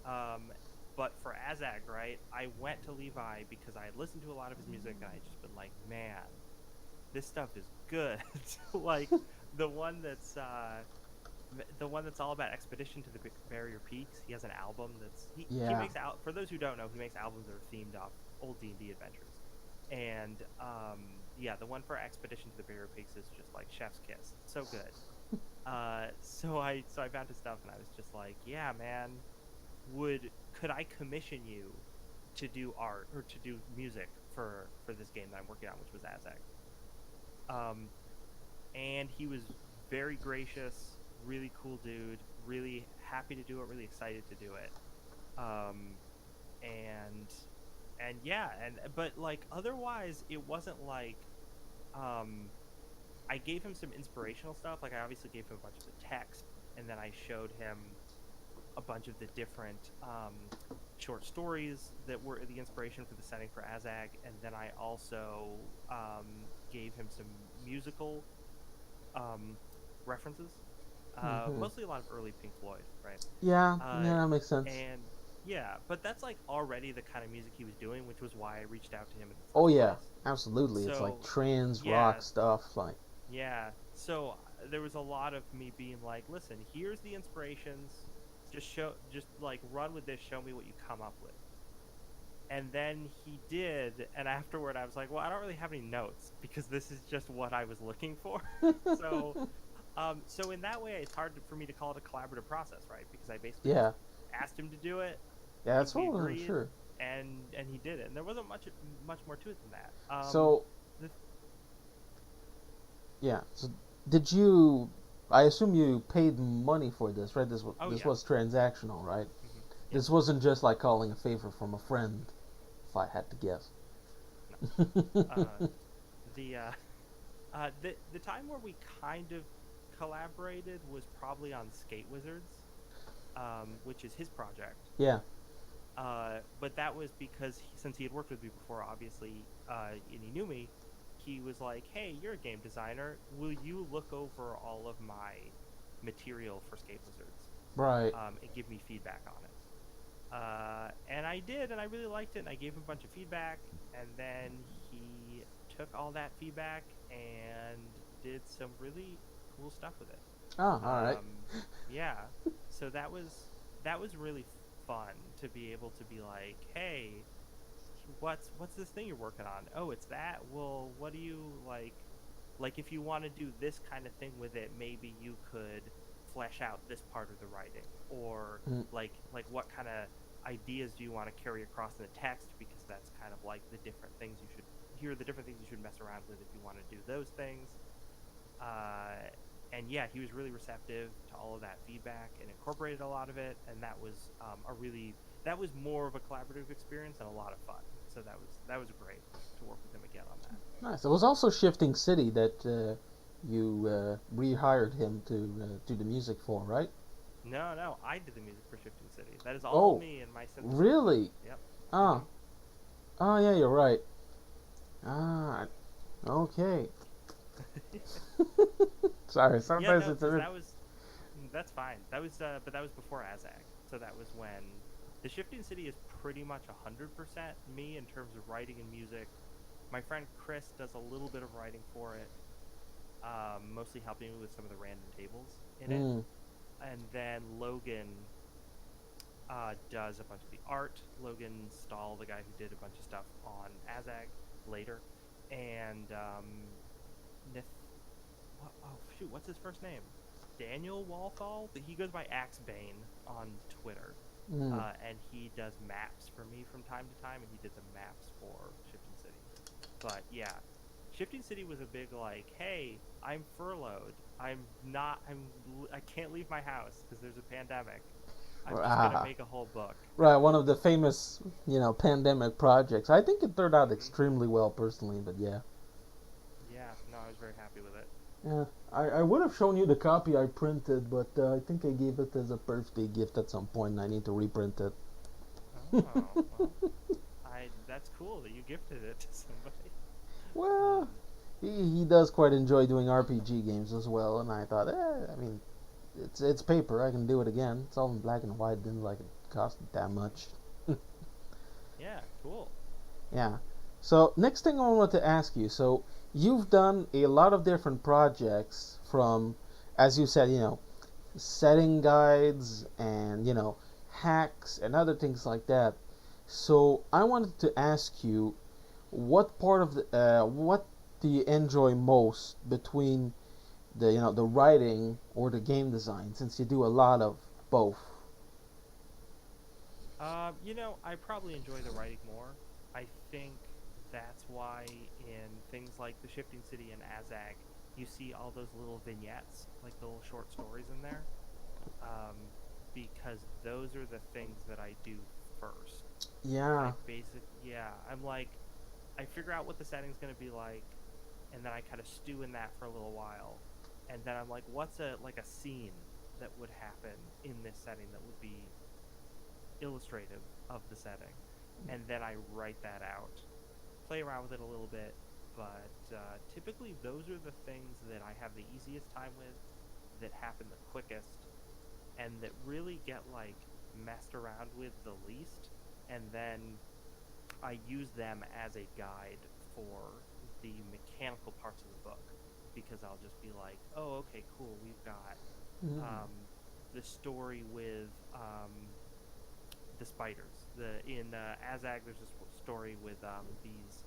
um, but for Azag, right? I went to Levi because I had listened to a lot of his music, and I just been like, man, this stuff is good. Like the one that's uh, the one that's all about expedition to the barrier peaks. He has an album he Yeah. makes out, for those who don't know, he makes albums that are themed off old D&D adventures, and yeah, the one for expedition to the barrier peaks is just like chef's kiss. It's so good. So I found his stuff, and I was just like, yeah, man, would could I commission you to do art or to do music for this game that I'm working on, which was Azag. um and he was very gracious, really cool dude, really happy to do it, really excited to do it. Um, and yeah, and but like otherwise, it wasn't like um, I gave him some inspirational stuff. Like I obviously gave him a bunch of the text, and then I showed him a bunch of the different short stories that were the inspiration for the setting for Azag, and then I also gave him some musical um, references, Hmm. mostly a lot of early Pink Floyd, right? Yeah, Uh, yeah, that makes sense. and Yeah, but that's like already the kind of music he was doing, which was why I reached out to him in the Oh first yeah, place. absolutely. It's like So trans yeah, rock stuff. Like, yeah. So there was a lot of me being like, listen, here's the inspirations. Just like run with this. Show me what you come up with. And then he did, and afterward I was like, well, I don't really have any notes because this is just what I was looking for. so, so in that way, it's hard for me to call it a collaborative process, right? Because I basically just yeah, asked him to do it. yeah. That's We what I wasn't agreed, sure. and he did it. And there wasn't much more to it than that. So The, yeah. So did you? I assume you paid money for this, right? oh This yeah, was transactional, right? yeah, This wasn't just like calling a favor from a friend, if I had to guess. no. Uh, the the time where we kind of collaborated was probably on Skate Wizards, which is his project. Yeah. But that was because since he had worked with me before, obviously, and he knew me, he was like, "Hey, you're a game designer. Will you look over all of my material for Skate Wizards Right. and give me feedback on it?" And I did, and I really liked it. And I gave him a bunch of feedback, and then he took all that feedback and did some really cool stuff with it. Oh, all right. Um, yeah, so that was really fun to be able to be like, hey, what's this thing you're working on? Oh, it's that. Well, what do you like? Like, if you want to do this kind of thing with it, maybe you could flesh out this part of the writing, or Mm, like what kind of ideas do you want to carry across in the text? Because that's kind of like the different things you should here are the different things you should mess around with if you want to do those things. Uh, and yeah, he was really receptive to all of that feedback and incorporated a lot of it. And that was that was more of a collaborative experience and a lot of fun. So that was great to work with him again on that. nice. It was also Shifting City that you rehired him to do the music for, right? No, no, I did the music for Shifting City. That is all Oh, me and my synthesizer. really? Yep. Ah, Mhm. oh yeah, you're right. Ah, okay. Sorry, Yeah, sometimes no, it's a because bit. that's fine. But that was before Azag. So that was when the Shifting City is pretty much 100% me in terms of writing and music. My friend Chris does a little bit of writing for it, mostly helping me with some of the random tables in it. Mm, And then Logan does a bunch of the art. Logan Stahl, the guy who did a bunch of stuff on Azag later, and Nith. Oh shoot, what's his first name? Daniel Walthall. He goes by Axebane on Twitter, mm. and he does maps for me from time to time, and he did the maps for Shifting City. But yeah, Shifting City was a big like, hey, I'm furloughed. I'm not. I can't leave my house because there's a pandemic. I'm just gonna Ah, make a whole book. right. One of the famous, pandemic projects. I think it turned out Hmm. extremely well, personally. But yeah, Yeah, no, I was very happy with it. yeah. I would have shown you the copy I printed, but I think I gave it as a birthday gift at some point, and I need to reprint it. Oh well, I that's cool that you gifted it to somebody. Well, Um, he does quite enjoy doing RPG games as well, and I thought, I mean, it's paper. I can do it again. It's all in black and white. Didn't like it cost that much. yeah, cool. Yeah. So next thing I want to ask you. So you've done a lot of different projects from, as you said, setting guides and hacks and other things like that. So I wanted to ask you, what do you enjoy most between the writing or the game design, since you do a lot of both? I probably enjoy the writing more. I think that's why in things like the Shifting City and Azag, you see all those little vignettes, like the little short stories in there, um, because those are the things that I do first. Yeah. Yeah, I'm like, I figure out what the setting's going to be like, and then I kind of stew in that for a little while, and then I'm like, what's a scene that would happen in this setting that would be illustrative of the setting, and then I write that out, play around with it a little bit, but typically those are the things that I have the easiest time with, that happen the quickest, and that really get like messed around with the least, and then I use them as a guide for the mechanical parts of the book, because I'll just be like, oh, okay, cool, we've got Mm. the story with the spiders. In Azag, there's this story with these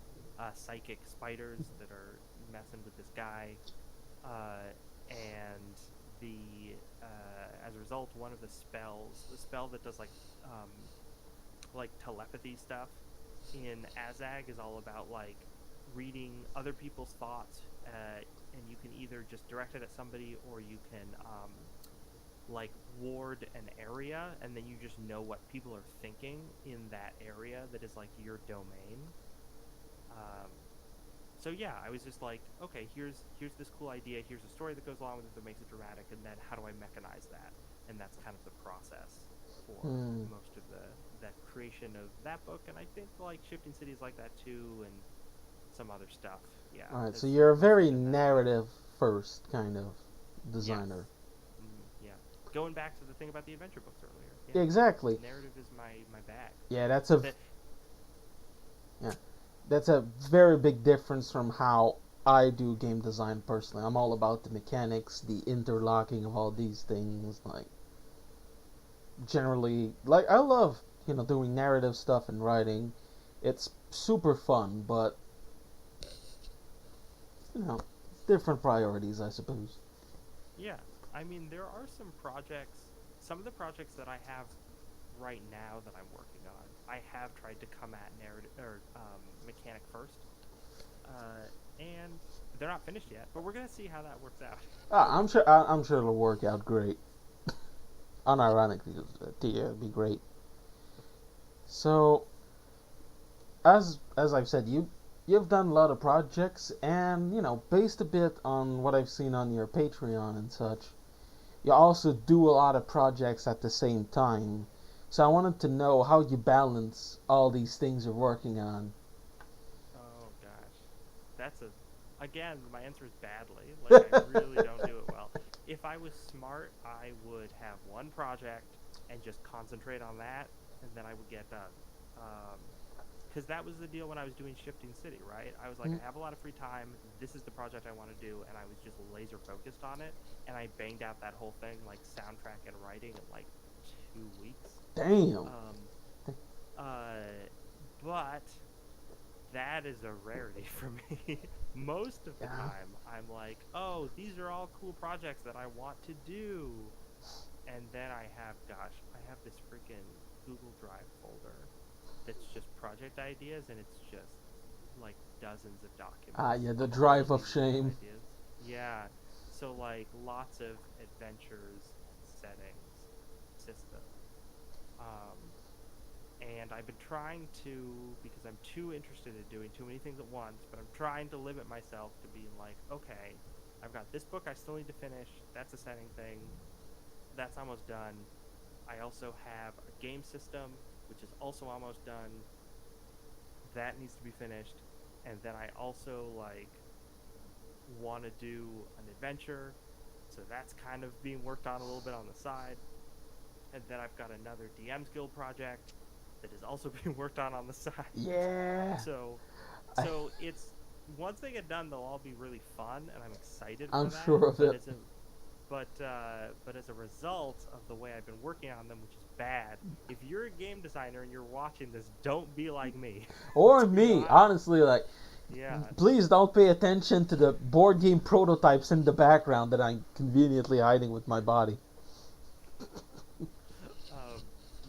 psychic spiders that are messing with this guy, and as a result, one of the spell that does like telepathy stuff in Azag is all about like reading other people's thoughts, and you can either just direct it at somebody, or you can like ward an area, and then you just know what people are thinking in that area that is like your domain. So yeah, I was just like, okay, here's this cool idea, here's a story that goes along with it that makes it dramatic, and then how do I mechanize that? And that's kind of the process for most of that creation of that book, and I think like Shifting Cities like that too, and some other stuff. Yeah. All right, so you're a very narrative first kind of designer. Yes. Yeah. Going back to the thing about the adventure books earlier. Yeah, exactly. Narrative is my bag. Yeah, that's a very big difference from how I do game design personally. I'm all about the mechanics, the interlocking of all these things. Like, generally, like I love doing narrative stuff and writing. It's super fun, but different priorities, I suppose. Yeah, I mean there are some projects. Some of the projects that I have right now that I'm working on, I have tried to come at narrative or mechanic first, and they're not finished yet. But we're gonna see how that works out. I'm sure it'll work out great. Unironically, it'd be great. So, as I've said, you've done a lot of projects, and based a bit on what I've seen on your Patreon and such, you also do a lot of projects at the same time. So I wanted to know how you balance all these things you're working on. Oh gosh, again, my answer is badly. Like I really don't do it well. If I was smart, I would have one project and just concentrate on that, and then I would get done. Because that was the deal when I was doing Shifting City, right? I was like, I have a lot of free time. This is the project I want to do, and I was just laser focused on it. And I banged out that whole thing, like soundtrack and writing, in like 2 weeks. Damn. But that is a rarity for me. Most of the time, I'm like, oh, these are all cool projects that I want to do. And then I have this freaking Google Drive folder that's just project ideas, and it's just like dozens of documents. Yeah, the drive of shame. Ideas. Yeah. So like lots of adventures, settings, systems. And I've been trying to, because I'm too interested in doing too many things at once, but I'm trying to limit myself to being like, okay, I've got this book I still need to finish. That's a setting thing. That's almost done. I also have a game system, which is also almost done. That needs to be finished. And then I also want to do an adventure, so that's kind of being worked on a little bit on the side. And then I've got another DM's Guild project that is also being worked on the side. Yeah. So it's, once they get done, they'll all be really fun, and I'm excited I'm for that. sure of it. But as a result of the way I've been working on them, which is bad, if you're a game designer and you're watching this, don't be like me. Or me, honestly, yeah. Please don't pay attention to the board game prototypes in the background that I'm conveniently hiding with my body.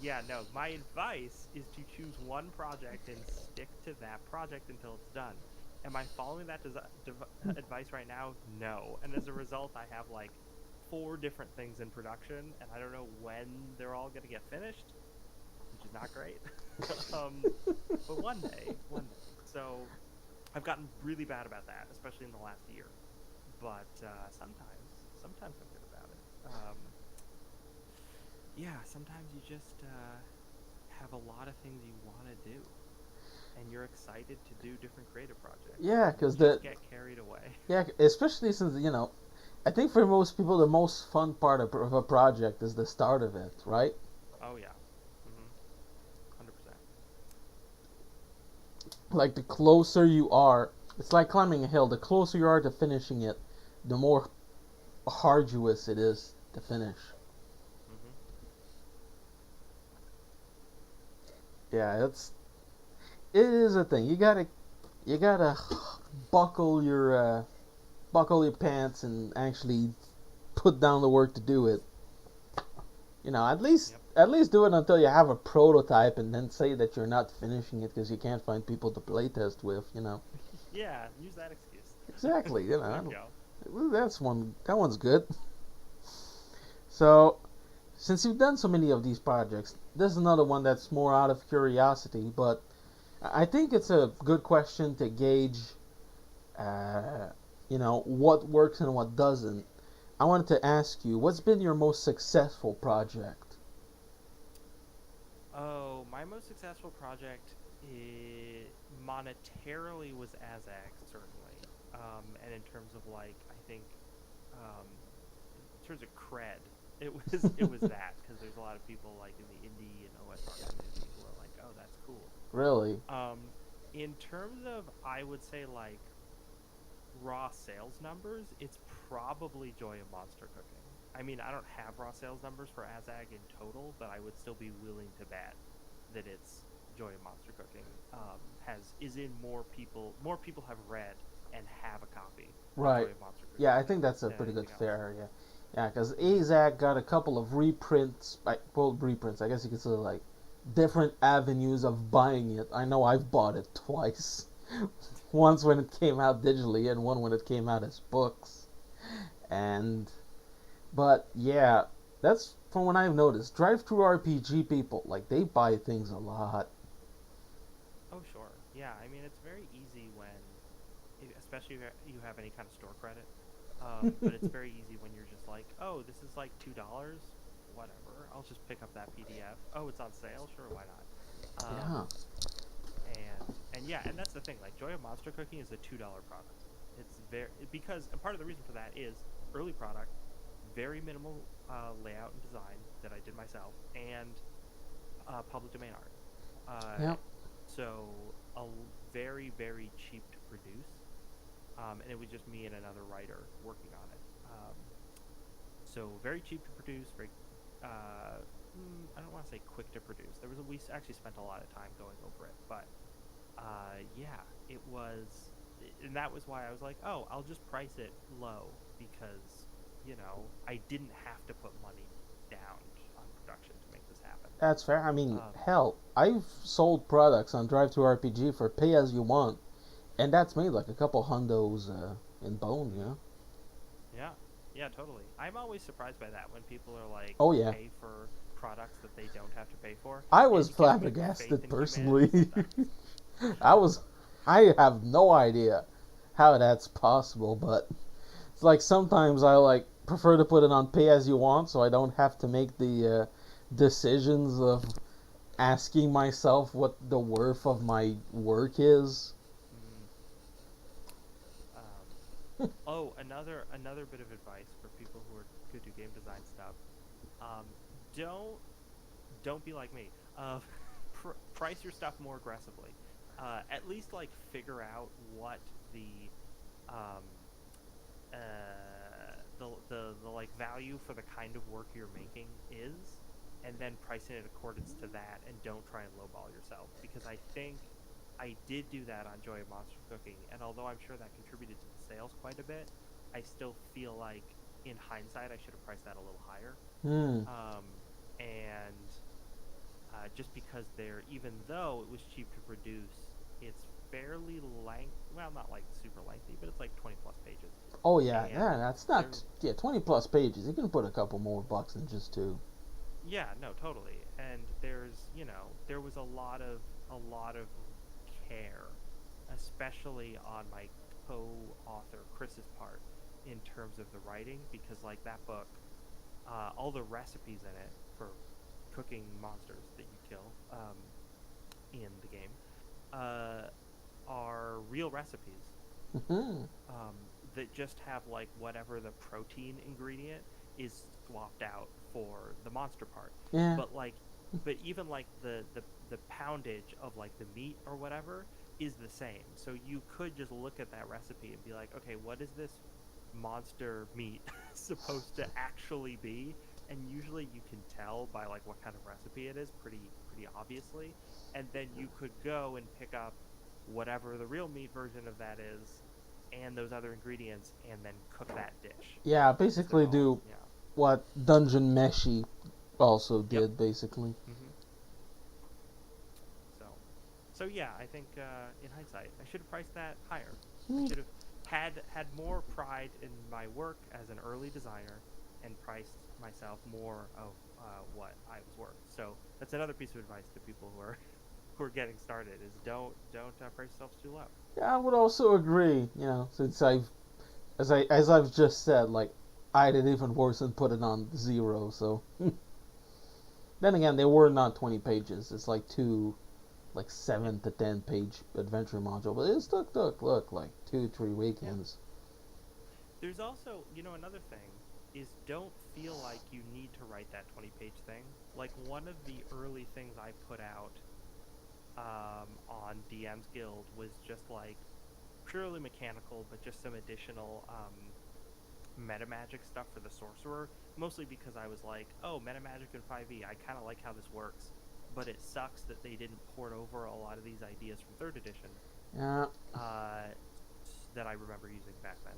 Yeah, no, my advice is to choose one project and stick to that project until it's done. Am I following that advice right now? No. And as a result, I have 4 different things in production, and I don't know when they're all going to get finished, which is not great. But one day. So I've gotten really bad about that, especially in the last year. But sometimes I'm good about it. Yeah, sometimes you just have a lot of things you want to do, and you're excited to do different creative projects. Yeah, because get carried away. Yeah, especially since I think for most people the most fun part of a project is the start of it, right? Oh yeah. Like the closer you are, it's like climbing a hill. The closer you are to finishing it, the more arduous it is to finish. Hmm. Yeah, it is a thing. You gotta buckle your buckle your pants and actually put down the work to do it. Yep. At least do it until you have a prototype, and then say that you're not finishing it because you can't find people to playtest with. Yeah, use that excuse. Exactly. There you go. That one's good. So, since you've done so many of these projects, this is another one that's more out of curiosity, but I think it's a good question to gauge, uh, what works and what doesn't. I wanted to ask you, what's been your most successful project? Oh, my most successful project monetarily was Azag, certainly. And in terms of like, I think, um, in terms of cred, it was that because there's a lot of people like in the indie and OSR community who are like, oh, that's cool. Really? In terms of, I would say like raw sales numbers, it's probably Joy of Monster Cooking. I mean, I don't have raw sales numbers for Azag in total, but I would still be willing to bet that it's Joy of Monster Cooking has is in more people have read and have a copy of Right. Joy of Monster Yeah, Cooking I think that's a than pretty good anything else. fare. Yeah, yeah, because AZAC got a couple of reprints, well, reprints. I guess you could say like different avenues of buying it. I know I've bought it twice. Once when it came out digitally, and one when it came out as books. And but yeah, that's from what I've noticed. Drive-through RPG people like they buy things a lot. Oh, sure. Yeah, I mean, it's very easy when, especially if you have any kind of store credit. But it's very easy when you're just like, oh, this is like $2, whatever. I'll just pick up that PDF. Oh, it's on sale, sure, why not? Yeah, And yeah, and that's the thing. Like, Joy of Monster Cooking is a $2 product. It's very because and part of the reason for that is early product, very minimal layout and design that I did myself, and public domain art. yeah, So very very cheap to produce, and it was just me and another writer working on it. So very cheap to produce, very I don't want to say quick to produce. We actually spent a lot of time going over it, but yeah, it was, and that was why I was like, oh, I'll just price it low because I didn't have to put money down on production to make this happen. that's fair. I mean, Um, hell, I've sold products on Drive-through RPG for pay as you want, and that's made like a couple hundos in bone. mhm. Yeah, yeah, totally. I'm always surprised by that when people are like Oh yeah, pay for products that they don't have to pay for. I was It gives me faith flabbergasted in humanity personally. sometimes. I was, I have no idea how that's possible, but it's like sometimes I like prefer to put it on pay as you want, so I don't have to make the decisions of asking myself what the worth of my work is. Mm, um, oh, another bit of advice for people who do game design stuff. Um, don't don't be like me. Price your stuff more aggressively. At least like figure out what um, the like value for the kind of work you're making is, and then price it in accordance to that, and don't try and lowball yourself because I think I did do that on Joy of Monster Cooking, and although I'm sure that contributed to the sales quite a bit, I still feel like in hindsight I should have priced that a little higher. Hmm. Um, and just because even though it was cheap to produce, it's fairly length. Well, not like super lengthy, but it's like 20 plus pages, Oh yeah, yeah. and That's there, not 20 plus pages. You can put a couple more bucks in just two. yeah, no, totally. And there was a lot of care, especially on my co-author Chris's part in terms of the writing, because like that book, all the recipes in it for cooking monsters that you kill in the game uh, are real recipes Hmm. that just have like whatever the protein ingredient is swapped out for the monster part. Yeah. But like, but even like the poundage of like the meat or whatever is the same. So you could just look at that recipe and be like, okay, what is this monster meat supposed to actually be? And usually you can tell by like what kind of recipe it is pretty obviously. And then you could go and pick up whatever the real meat version of that is and those other ingredients and then cook that dish. Yeah, As they're basically called. do Yeah. what Dungeon Meshi also Yep. did, basically. Mhm. So, so yeah, I think in hindsight, I should have priced that higher. I Hmm. should have had more pride in my work as an early designer and priced myself more of what I was worth. So that's another piece of advice to people who are who are getting started: is don't price yourselves too low. Yeah, I would also agree. Since as I've just said, like I did even worse and put it on 0. So then again, they were not 20 pages. It's like two, like Yeah, 7 to 10 page adventure module, but it took look like 2 3 yeah. weekends. There's also, another thing is don't feel like you need to write that 20-page thing. Like one of the early things I put out on DM's Guild was just like purely mechanical, but just some additional meta magic stuff for the sorcerer. Mostly because I was like, oh, meta magic in 5e, I kind of like how this works, but it sucks that they didn't port over a lot of these ideas from third edition Yeah. uh, that I remember using back then.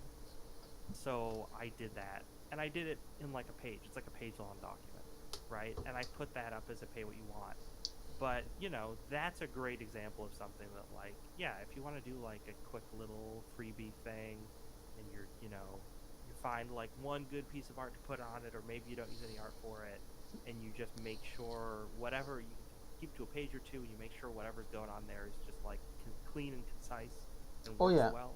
So I did that, and I did it in like a page. It's like a page-long document, right? And I put that up as a pay what you want. But that's a great example of something that, like, yeah, if you want to do like a quick little freebie thing, and you find like one good piece of art to put on it, or maybe you don't use any art for it, and you just make sure whatever you keep to a page or two, and you make sure whatever's going on there is just like clean and concise and Oh works yeah. well.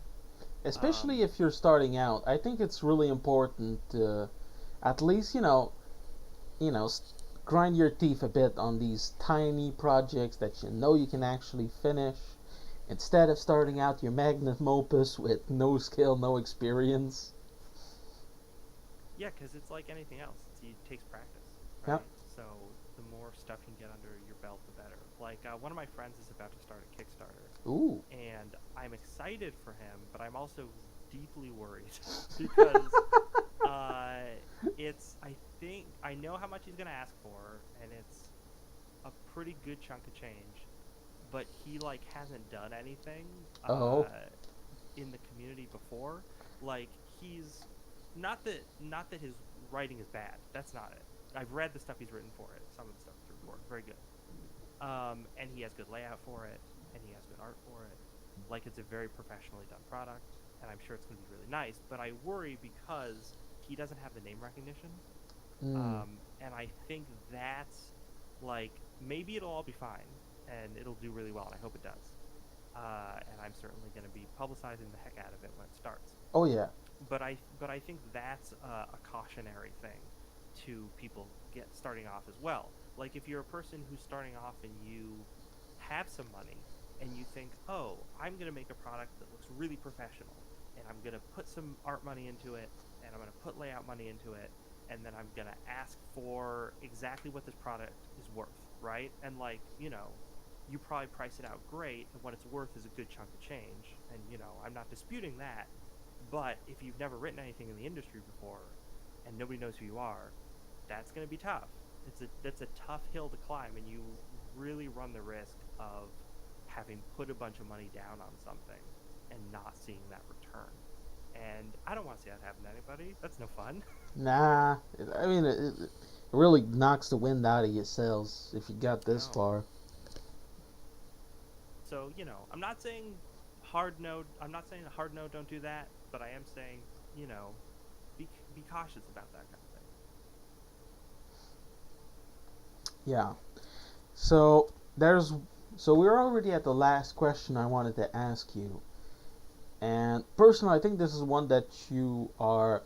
Especially Um, if you're starting out, I think it's really important to at least you know grind your teeth a bit on these tiny projects that you can actually finish, instead of starting out your magnum opus with no skill, no experience. Yeah, because it's like anything else. It takes practice, Yeah. right? So the more stuff you can get under your belt, the better. Like one of my friends is about to start a Kickstarter, Ooh. and I'm excited for him, but I'm also deeply worried because uh, I think I know how much he's gonna ask for, and it's a pretty good chunk of change. But he like hasn't done anything Oh. in the community before. Like he's not that his writing is bad. That's not it. I've read the stuff he's written for it. Some of the stuff he's written for it, very good. And he has good layout for it, and he has good art for it. Like it's a very professionally done product, and I'm sure it's going to be really nice. But I worry because he doesn't have the name recognition, Mm. and I think that's like maybe it'll all be fine and it'll do really well, and I hope it does. And I'm certainly going to be publicizing the heck out of it when it starts. Oh yeah. But I think that's a cautionary thing to people get starting off as well. Like if you're a person who's starting off and you have some money and you think, oh, I'm going to make a product that looks really professional, and I'm going to put some art money into it, and I'm going to put layout money into it, and then I'm going to ask for exactly what this product is worth, right? And like, you probably price it out great, and what it's worth is a good chunk of change. And I'm not disputing that, but if you've never written anything in the industry before and nobody knows who you are, that's going to be tough. That's a tough hill to climb, and you really run the risk of having put a bunch of money down on something and not seeing that return. And I don't want to see that happen to anybody. That's no fun. Nah. I mean, it really knocks the wind out of your sails if you got this No. far. So, I'm not saying hard no. I'm not saying a hard no, don't do that, but I am saying, you know, be cautious about that kind of thing. Yeah. So there's so we're already at the last question I wanted to ask you. And personally, I think this is one that you are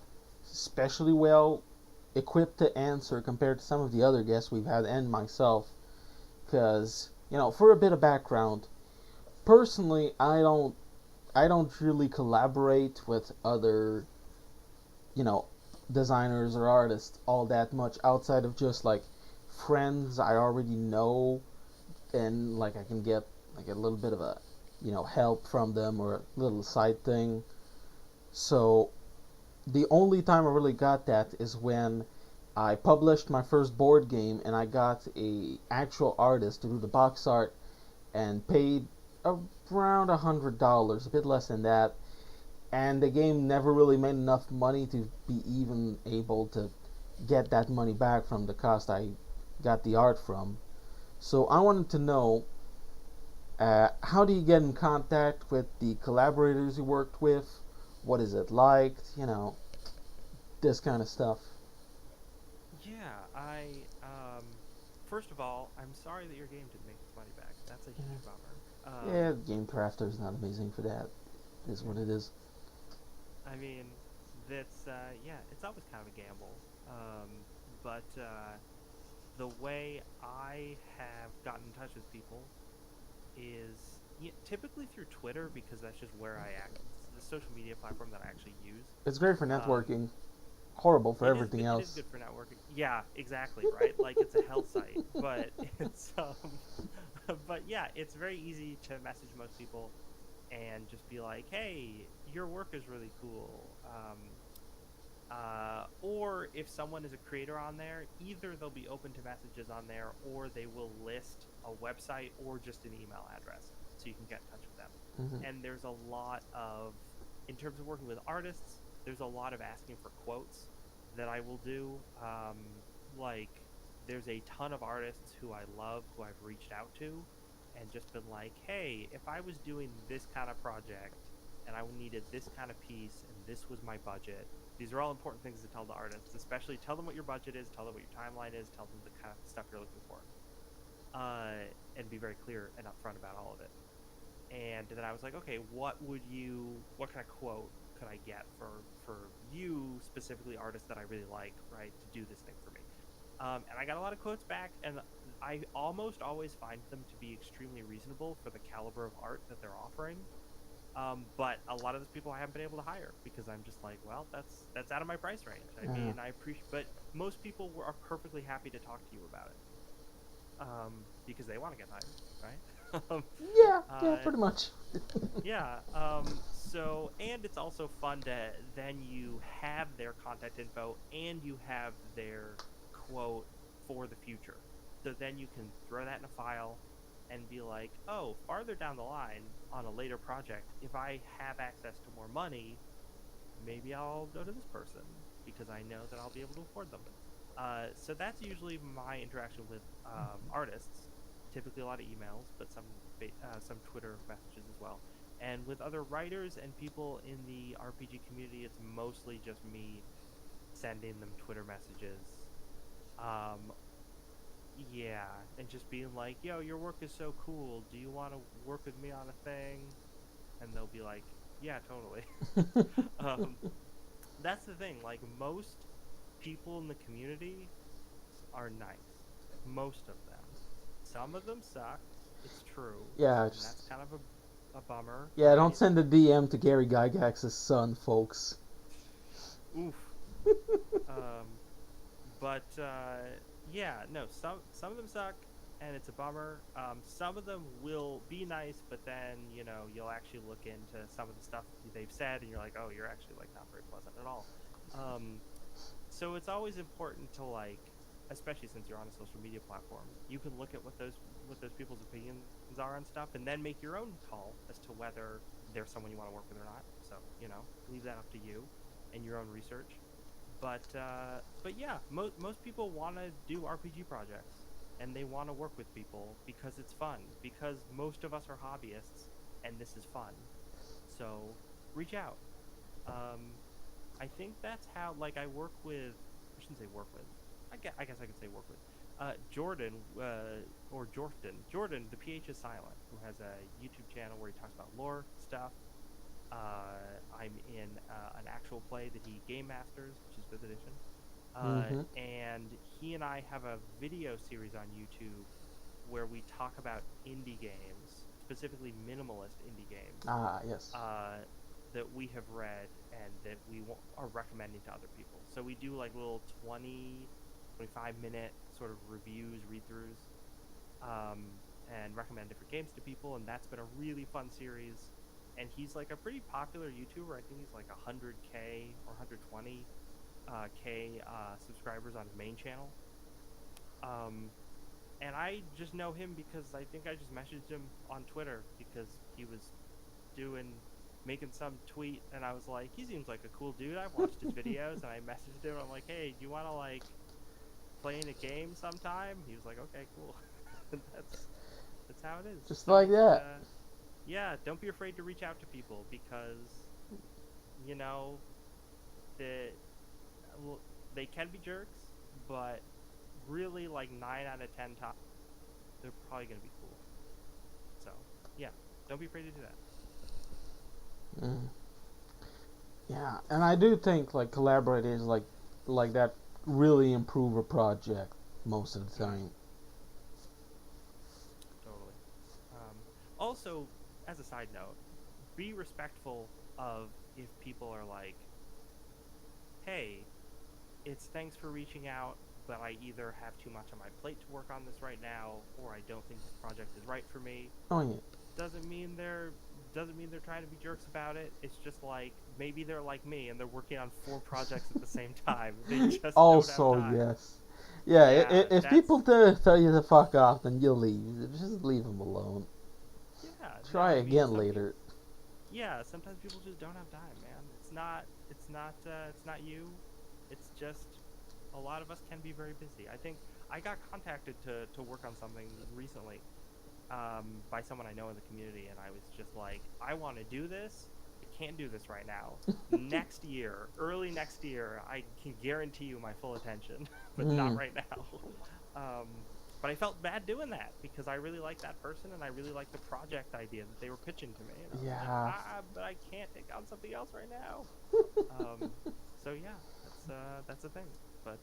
especially well equipped to answer compared to some of the other guests we've had and myself. Because, for a bit of background, personally, I don't really collaborate with other, you know, designers or artists all that much outside of just like friends I already know, and like I can get like a little bit of a help from them or a little side thing. So the only time I really got that is when I published my first board game and I got a actual artist to do the box art and paid around $100, a bit less than that. And the game never really made enough money to be even able to get that money back from the cost I got the art from. So I wanted to know, how do you get in contact with the collaborators you worked with? What is it like? This kind of stuff. Yeah, first of all, I'm sorry that your game didn't make its money back. That's a Yeah, huge bummer. yeah, Game Crafter is not amazing for that. It is Yeah. what it is. I mean, that's yeah, it's always kind of a gamble. But the way I have gotten in touch with people is typically through Twitter because that's just where I act. It's the social media platform that I actually use. It's great for Um, networking, horrible for it is everything good. It is else. good for networking. Yeah, exactly. Right. Like it's a hell site, but it's but yeah, it's very easy to message most people and just be like, "Hey, your work is really cool." Or if someone is a creator on there, either they'll be open to messages on there, or they will list a website or just an email address so you can get in touch with them. Hmm. And there's a lot of, in terms of working with artists, there's a lot of asking for quotes that I will do. Like, there's a ton of artists who I love who I've reached out to and just been like, hey, if I was doing this kind of project and I needed this kind of piece and this was my budget, these are all important things to tell the artists, especially tell them what your budget is, tell them what your timeline is, tell them the kind of stuff you're looking for, and be very clear and upfront about all of it. And then I was like, okay, what kind of quote could I get for you specifically, artists that I really like, right, to do this thing for me? And I got a lot of quotes back, and I almost always find them to be extremely reasonable for the caliber of art that they're offering. But a lot of those people I haven't been able to hire because I'm just like, well, that's out of my price range. I Yeah. mean, I appreciate, but most people are perfectly happy to talk to you about it, because they want to get hired, right? Yeah, yeah, uh, pretty much. yeah. And it's also fun to then you have their contact info and you have their quote for the future. So then you can throw that in a file and be like, oh, farther down the line on a later project, if I have access to more money, maybe I'll go to this person because I know that I'll be able to afford them. So that's usually my interaction with artists. Typically a lot of emails, but some Twitter messages as well. And with other writers and people in the RPG community, it's mostly just me sending them Twitter messages. Um, yeah, and just being like, "Yo, your work is so cool. Do you want to work with me on a thing?" And they'll be like, "Yeah, totally." um, that's the thing. Like most people in the community are nice. Most of them. Some of them suck. It's true, Yeah, and that's just kind of a bummer, yeah. Don't right? send a DM to Gary Gygax's son, folks. Oof. Um, but yeah, no. Some of them suck, and it's a bummer. Some of them will be nice, but then you'll actually look into some of the stuff they've said, and you're like, oh, you're actually like not very pleasant at all. Um, so it's always important to especially since you're on a social media platform, you can look at what those people's opinions are on stuff and then make your own call as to whether they're someone you want to work with or not. So leave that up to you and your own research. But yeah, most people want to do RPG projects and they want to work with people because it's fun, because most of us are hobbyists and this is fun. So reach out. um, I think that's how, I work with. I shouldn't say work with. I guess I could say work with. Jordan, or Jordan. Jordan, the PH is silent, who has a YouTube channel where he talks about lore stuff. I'm in an actual play that he game masters, which is 5th edition. Hmm. And he and I have a video series on YouTube where we talk about indie games, specifically minimalist indie games, Ah, yes. uh, that we have read and that we are recommending to other people. So we do like little 20, 25-minute sort of reviews, read throughs. Um, and recommend different games to people, and that's been a really fun series. And he's like a pretty popular YouTuber. I think he's like 100K or 120K subscribers on his main channel. And I just know him because I think I just messaged him on Twitter because he was making some tweet, and I was like, he seems like a cool dude. I've watched his videos, and I messaged him. I'm like, hey, do you want to like play in a game sometime? He was like, okay, cool. That's how it is. Just Don't like be, that. yeah, don't be afraid to reach out to people because you know that they can be jerks, but really like 9 out of 10 times they're probably gonna be cool. So yeah, don't be afraid to do that. Mm. Yeah, and I do think like collaborators like that really improve a project most of the time. Totally. Also, as a side note, be respectful of if people are like, hey, it's thanks for reaching out, but I either have too much on my plate to work on this right now, or I don't think this project is right for me. Oh yeah. Doesn't mean they're trying to be jerks about it. It's just like maybe they're like me and they're working on 4 projects at the same time. They just Also, don't have time. yes. Yeah, Yeah, if people tell you to fuck off, then you leave. Just leave them alone. yeah. No, Try I mean, again later. yeah, sometimes people just don't have time, man. It's not you. It's just a lot of us can be very busy. I think I got contacted to work on something recently by someone I know in the community, and I was just like, I want to do this. I can't do this right now. Next year, early next year, I can guarantee you my full attention, but not right now. But I felt bad doing that because I really like that person and I really like the project idea that they were pitching to me. And I was Yeah. like, but I can't take on something else right now. So yeah, that's the thing. But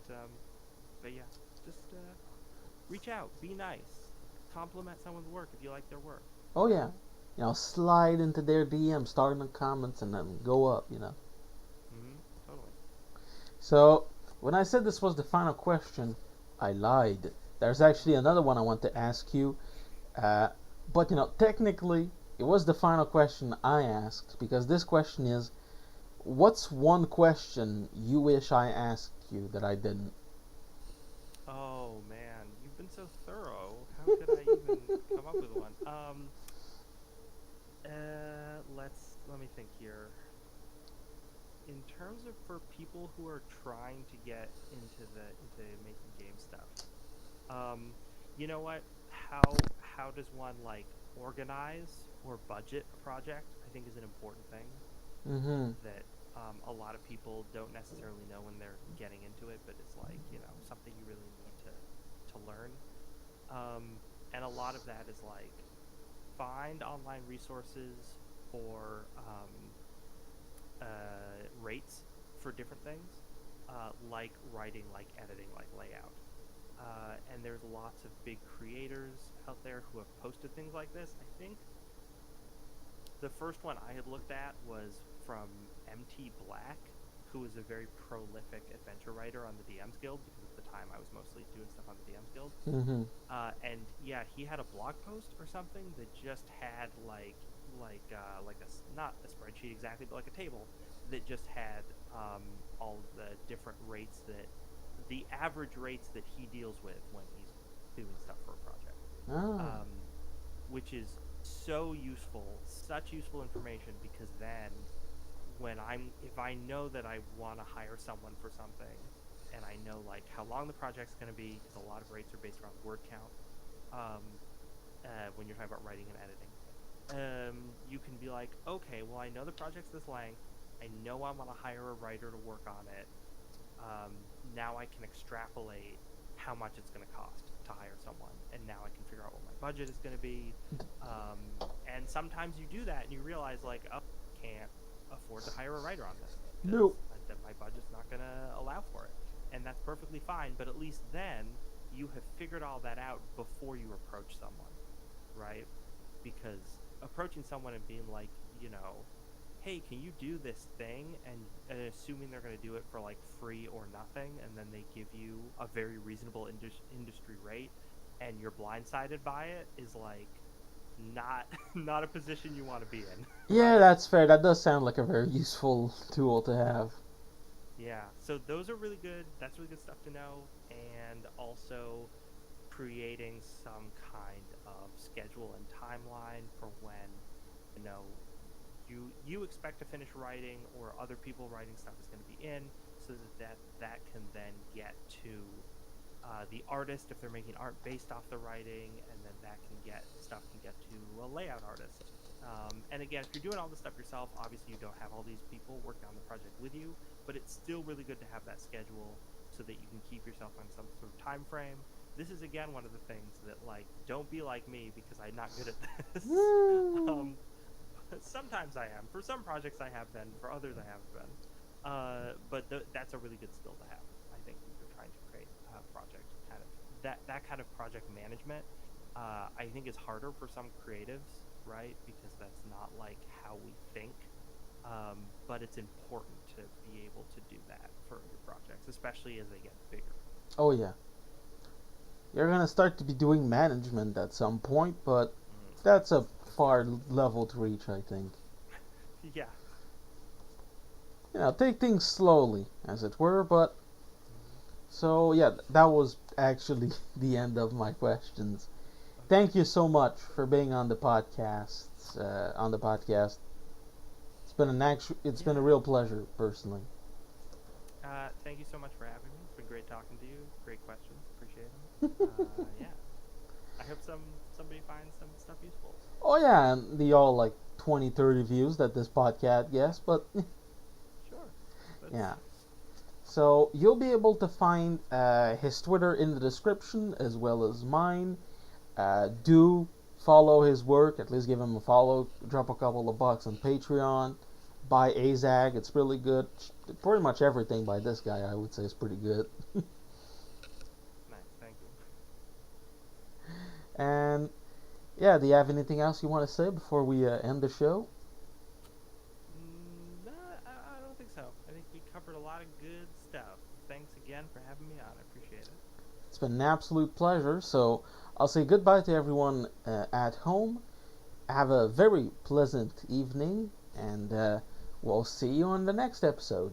yeah, just reach out, be nice, compliment someone's work if you like their work. Oh yeah. Slide into their DM, start in the comments, and then go up. Totally. So when I said this was the final question, I lied. There's actually another one I want to ask you, but technically it was the final question I asked because this question is, what's one question you wish I asked you that I didn't? Oh man, you've been so thorough. How could I even come up with one? Let me think here. In terms of for people who are trying to get into making game stuff, you know what? How does one like organize or budget a project? I think is an important thing Mm-hmm. that a lot of people don't necessarily know when they're getting into it, but it's like something you really need to learn. And a lot of that is like find online resources for rates for different things, like writing, like editing, like layout. And there's lots of big creators out there who have posted things like this. I think the first one I had looked at was from MT Black, who was a very prolific adventure writer on the DMs Guild, because at the time I was mostly doing stuff on the DMs Guild. Mm-hmm. And yeah, he had a blog post or something that just had like a not a spreadsheet exactly, but like a table that just had all the different rates the average rates that he deals with when he's doing stuff for a project. Ah. Which is so useful, such useful information, because then if I know that I want to hire someone for something and I know like how long the project's going to be, because a lot of rates are based around word count, when you're talking about writing and editing, you can be like, okay, well, I know the project's this length, I know I want to hire a writer to work on it, now I can extrapolate how much it's going to cost to hire someone, and now I can figure out what my budget is going to be. And sometimes you do that and you realize like, oh, I can't afford to hire a writer on this because Nope. my budget's not going to allow for it, and that's perfectly fine. But at least then you have figured all that out before you approach someone, right? Because approaching someone and being like, hey, can you do this thing, and assuming they're going to do it for like free or nothing, and then they give you a very reasonable industry rate, and you're blindsided by it is like not not a position you want to be in, Yeah, right? that's fair. That does sound like a very useful tool to have. Yeah. So those are really good. That's really good stuff to know, and also creating some kind of schedule and timeline for when you know you expect to finish writing or other people writing stuff is going to be in, so that can then get to the artist if they're making art based off the writing, and then that can get to a layout artist. And again, if you're doing all this stuff yourself, obviously you don't have all these people working on the project with you, but it's still really good to have that schedule so that you can keep yourself on some sort of time frame. This is again one of the things that, like, don't be like me because I'm not good at this. Woo! um, Sometimes I am. For some projects I have been. For others I haven't been. But that's a really good skill to have. I think if you're trying to create a project, kind of that kind of project management. I think is harder for some creatives, right? Because that's not like how we think. But it's important to be able to do that for your projects, especially as they get bigger. Oh yeah. You're gonna start to be doing management at some point, but that's a far level to reach, I think. Yeah. Take things slowly, as it were, but so yeah, that was actually the end of my questions. Okay. Thank you so much for being on the podcast. On the podcast, it's been a Yeah. real pleasure, personally. Thank you so much for having me. It's been great talking to you. Great questions. Appreciate them. Yeah. I hope somebody finds some stuff useful. Oh yeah, and the all like 20, 30 views that this podcast gets, but Sure. That's yeah. So you'll be able to find his Twitter in the description as well as mine. Do follow his work. At least give him a follow. Drop a couple of bucks on Patreon. Buy Azag. It's really good. Pretty much everything by this guy, I would say, is pretty good. nice. Thank you. And yeah, do you have anything else you want to say before we end the show? No, I don't think so. I think we covered a lot of good stuff. Thanks again for having me on. I appreciate it. It's been an absolute pleasure. So I'll say goodbye to everyone at home. Have a very pleasant evening, and we'll see you on the next episode.